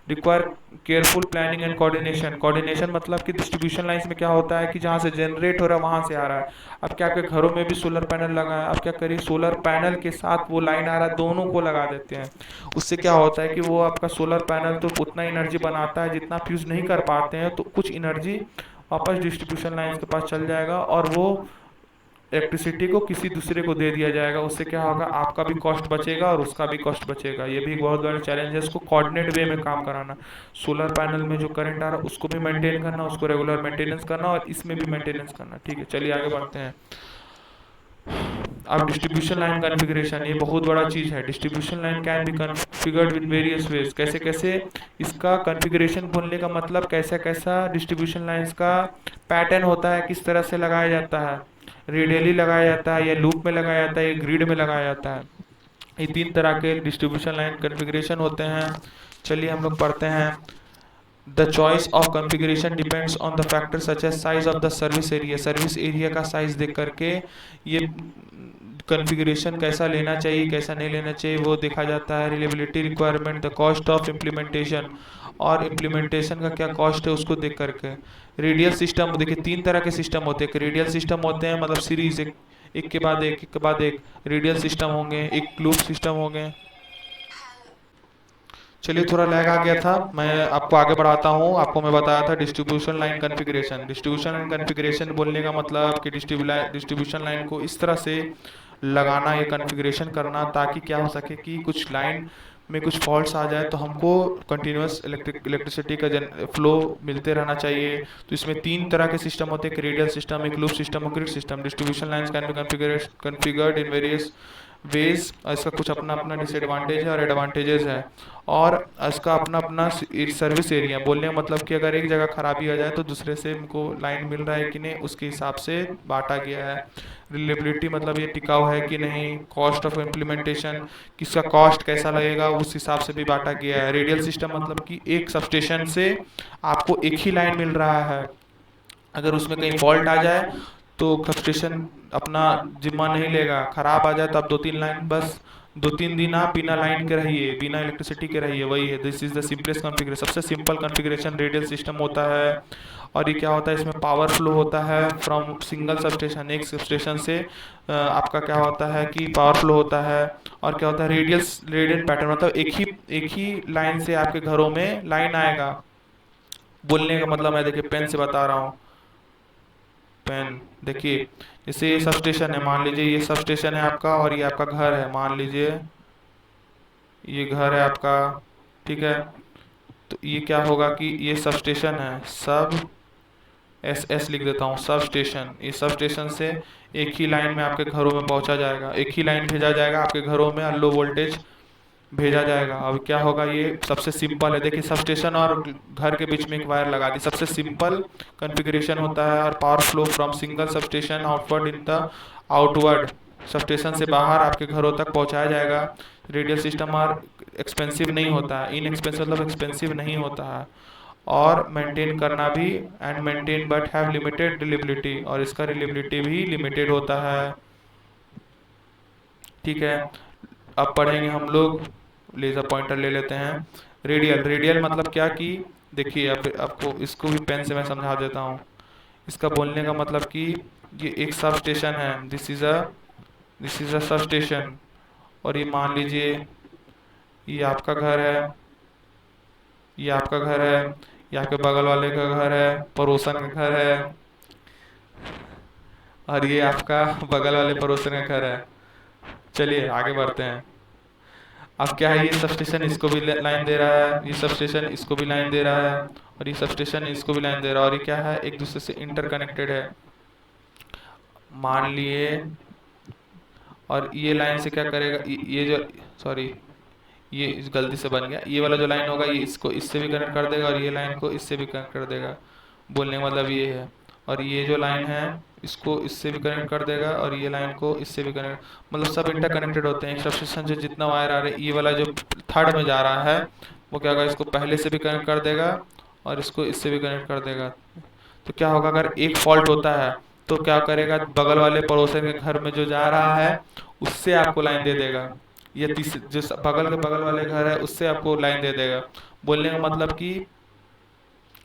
require careful planning and coordination. Coordination मतलब कि डिस्ट्रीब्यूशन लाइंस में क्या होता है कि जहाँ से जनरेट हो रहा है वहाँ से आ रहा है। अब क्या आपके घरों में भी सोलर पैनल लगा है, अब क्या करिए सोलर पैनल के साथ वो लाइन आ रहा है, दोनों को लगा देते हैं। उससे क्या होता है कि वो आपका सोलर पैनल तो उतना एनर्जी बनाता है जितना आप यूज़ नहीं कर पाते हैं, तो कुछ एनर्जी वापस डिस्ट्रीब्यूशन लाइन्स के पास चल जाएगा और वो इलेक्ट्रिसिटी को किसी दूसरे को दे दिया जाएगा। उससे क्या होगा, आपका भी कॉस्ट बचेगा और उसका भी कॉस्ट बचेगा। ये भी एक बहुत बड़ा चैलेंज है, इसको कोऑर्डिनेट वे में काम कराना। सोलर पैनल में जो करंट आ रहा है उसको भी मेंटेन करना, उसको रेगुलर मेंटेनेंस करना और इसमें भी मेंटेनेंस करना। ठीक है, चलिए आगे बढ़ते हैं। अब डिस्ट्रीब्यूशन लाइन कॉन्फ़िगरेशन, ये बहुत बड़ा चीज़ है। Distribution line can be configured with various ways, कैसे कैसे इसका कॉन्फ़िगरेशन बोलने का मतलब कैसा कैसा डिस्ट्रीब्यूशन लाइंस का पैटर्न होता है, किस तरह से लगाया जाता है। रेडियली लगाया जाता है या लूप में लगाया जाता है या ग्रिड में लगाया जाता है। ये तीन तरह के डिस्ट्रीब्यूशन लाइन कॉन्फ़िगरेशन होते हैं। चलिए हम लोग पढ़ते हैं। The choice of configuration depends on the factor such as size of the service area, service area का साइज देख करके ये कॉन्फ़िगरेशन कैसा लेना चाहिए कैसा नहीं लेना चाहिए वो देखा जाता है। Reliability requirement, the cost of implementation, और इम्प्लीमेंटेशन का क्या कॉस्ट है उसको देख करके। रेडियल सिस्टम, देखिए तीन तरह के सिस्टम होते हैं। एक रेडियल सिस्टम होते हैं मतलब सीरीज, एक एक के बाद एक के बाद एक रेडियल सिस्टम होंगे, एक लूप सिस्टम होंगे। चलिए थोड़ा लैग आ गया था, मैं आपको आगे बढ़ाता हूँ। आपको मैं बताया था distribution line configuration. Distribution line configuration बोलने का मतलब कि डिस्ट्रीब्यूशन लाइन को इस तरह से लगाना, ये कॉन्फ़िगरेशन करना ताकि क्या हो सके कि कुछ लाइन में कुछ फॉल्ट्स आ जाए तो हमको कंटिन्यूस इलेक्ट्रिसिटी का फ्लो मिलते रहना चाहिए। तो इसमें तीन तरह के सिस्टम होते हैं, एक रेडियल सिस्टम, एक लूप सिस्टम और grid system. Distribution lines can B configured in various ways, इसका कुछ अपना अपना डिसएडवांटेज है और एडवांटेजेस है, और इसका अपना अपना सर्विस एरिया बोलने का मतलब कि अगर एक जगह खराबी आ जाए तो दूसरे से हमको लाइन मिल रहा है कि नहीं उसके हिसाब से बांटा गया है। रिलेबिलिटी मतलब ये टिकाऊ है कि नहीं। कॉस्ट ऑफ इम्प्लीमेंटेशन, किसका कॉस्ट कैसा लगेगा उस हिसाब से भी बांटा गया है। रेडियल सिस्टम मतलब कि एक सबस्टेशन से आपको एक ही लाइन मिल रहा है, अगर उसमें कहीं फॉल्ट आ जाए तो सबस्टेशन अपना जिम्मा नहीं लेगा। खराब आ जाए तो आप दो तीन लाइन, बस दो तीन दिन आप बिना लाइन के रहिए, बिना इलेक्ट्रिसिटी के रहिए, वही है। This is the simplest configuration, सबसे सिंपल कॉन्फ़िगरेशन रेडियल सिस्टम होता है। और ये क्या होता है, इसमें पावर फ्लो होता है फ्रॉम सिंगल सबस्टेशन, एक सबस्टेशन से आपका क्या होता है कि पावर फ्लो होता है। और क्या होता है, रेडियल पैटर्न मतलब एक ही लाइन से आपके घरों में लाइन आएगा। बोलने का मतलब मैं देखिए पेन से बता रहा हूँ। पेन, देखिए जैसे ये सब स्टेशन है, मान लीजिए ये सब स्टेशन है आपका और ये आपका घर है, मान लीजिए ये घर है आपका, ठीक है। तो ये क्या होगा कि ये सब स्टेशन है, सब एस एस लिख देता हूँ, सब स्टेशन। इस सब स्टेशन से एक ही लाइन में आपके घरों में पहुंचा जाएगा, एक ही लाइन भेजा जाएगा आपके घरों में, लो वोल्टेज भेजा जाएगा। अब क्या होगा, ये सबसे सिंपल है। देखिए सब स्टेशन और घर के बीच में एक वायर लगा दी, सबसे सिंपल कॉन्फ़िगरेशन होता है। और power flow from single sub station outward in the outward, sub station से बाहर आपके घरों तक पहुंचाया जाएगा। रेडियल सिस्टम और एक्सपेंसिव नहीं होता है, इनएक्सपेंसिव मतलब एक्सपेंसिव नहीं होता है, और मेंटेन करना भी and maintain but have limited reliability, और इसका रिलेबिलिटी भी लिमिटेड होता है। ठीक है, अब पढ़ेंगे हम लोग, लेज़र पॉइंटर ले लेते हैं। रेडियल, रेडियल मतलब क्या कि देखिए अब आपको इसको भी पेन से मैं समझा देता हूँ। इसका बोलने का मतलब कि ये एक सब स्टेशन है, this is a sub station, और ये मान लीजिए ये आपका घर है, ये आपका घर है, ये आपके बगल वाले का घर है, पड़ोसन का घर है, और ये आपका बगल वाले पड़ोसन का घर है। चलिए आगे बढ़ते हैं। अब क्या है, ये सब स्टेशन इसको भी लाइन दे रहा है, ये सब स्टेशन इसको भी लाइन दे रहा है, और ये सब स्टेशन इसको भी लाइन दे रहा है, और ये क्या है, एक दूसरे से इंटरकनेक्टेड है, मान लिए। और ये लाइन से क्या करेगा, ये जो, सॉरी, ये इस गलती से बन गया, ये वाला जो लाइन होगा ये इसको इससे भी कनेक्ट कर देगा, और ये लाइन को इससे भी कनेक्ट कर देगा। बोलने का मतलब ये है। और ये जो लाइन है इसको इससे भी कनेक्ट कर देगा, और ये लाइन को इससे भी कनेक्ट, मतलब सब इंटरकनेक्टेड होते हैं। एक सबस्टेशन से जितना वायर आ रहा है, ये वाला जो थर्ड में जा रहा है वो क्या होगा, इसको पहले से भी कनेक्ट कर देगा और इसको इससे भी कनेक्ट कर देगा। तो क्या होगा, अगर एक फॉल्ट होता है तो क्या करेगा, बगल वाले पड़ोसन के घर में जो जा रहा है उससे आपको लाइन दे देगा, या जो बगल के बगल वाले घर है उससे आपको लाइन दे देगा। बोलने का मतलब कि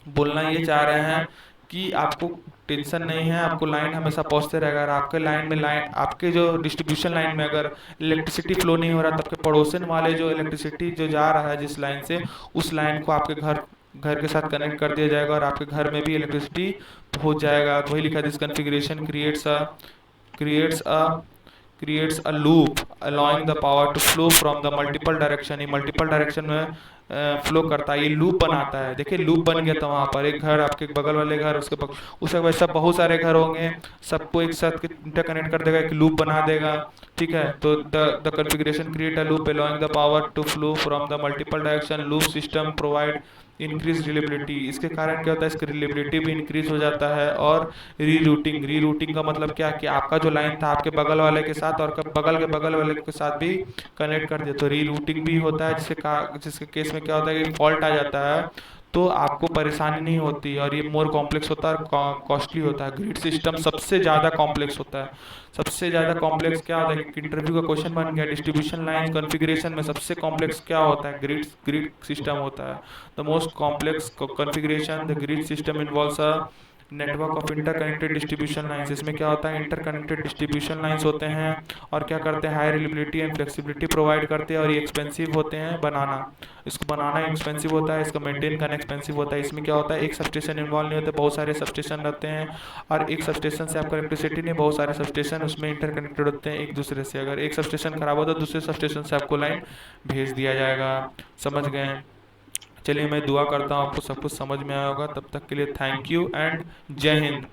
बोलना ये चाह रहे हैं कि आपको टेंशन नहीं है, आपको लाइन हमेशा पहुंचते रहेगा। अगर आपके लाइन में, लाइन आपके जो डिस्ट्रीब्यूशन लाइन में अगर इलेक्ट्रिसिटी फ्लो नहीं हो रहा, तब के पड़ोसन वाले जो इलेक्ट्रिसिटी जो जा रहा है जिस लाइन से, उस लाइन को आपके घर घर के साथ कनेक्ट कर दिया जाएगा, और आपके घर में भी इलेक्ट्रिसिटी पहुंच जाएगा। वही लिखा है, this configuration creates a creates a loop allowing the power to flow from the multiple direction। ये मल्टीपल डायरेक्शन में फ्लो करता है, ये लूप बनाता है। देखिए लूप बन गया था वहाँ पर, एक घर आपके बगल वाले घर, उसके वैसा बहुत सारे घर होंगे, सबको एक साथ इंटरकनेक्ट कर देगा, एक लूप बना देगा। ठीक है, तो the configuration create a loop allowing the power to flow from the multiple direction. Loop system provide increase reliability. इसके कारण क्या होता है, इसकी रिलेबिलिटी भी इंक्रीज हो जाता है। और रीरूटिंग का मतलब क्या, कि आपका जो लाइन था आपके बगल वाले के साथ और बगल के बगल वाले के साथ भी कनेक्ट कर दिया, तो रीरूटिंग भी होता है, जिसके केस में क्या होता है कि फॉल्ट आ जाता है तो आपको परेशानी नहीं होती, और ये मोर कॉम्प्लेक्स होता है और कॉस्टली होता है। ग्रिड सिस्टम सबसे ज़्यादा कॉम्प्लेक्स होता है। सबसे ज़्यादा कॉम्प्लेक्स क्या होता है, कि इंटरव्यू का क्वेश्चन बन गया, डिस्ट्रीब्यूशन लाइन कॉन्फ़िगरेशन में सबसे कॉम्प्लेक्स क्या होता है, ग्रिड सिस्टम होता है। The most complex configuration the grid system involves a network of interconnected distribution lines. इसमें क्या होता है, इंटरकनेक्टेड डिस्ट्रीब्यूशन लाइंस होते हैं, और क्या करते हैं, high reliability and flexibility provide करते हैं, और ये एक्सपेंसिव होते हैं बनाना। इसको बनाना एक्सपेंसिव होता है, इसको मेंटेन करना एक्सपेंसिव होता है। इसमें क्या होता है, एक सबस्टेशन इन्वॉल्व नहीं होते, बहुत सारे सबस्टेशन रहते हैं, और एक सबस्टेशन से आपका इलेक्ट्रिसिटी नहीं, बहुत सारे सबस्टेशन उसमें इंटरकनेक्टेड होते हैं एक दूसरे से। अगर एक सबस्टेशन खराब होता है, दूसरे सबस्टेशन से आपको लाइन भेज दिया जाएगा। समझ गए। चलिए मैं दुआ करता हूँ आपको सब कुछ समझ में आया होगा। तब तक के लिए थैंक यू एंड जय हिंद।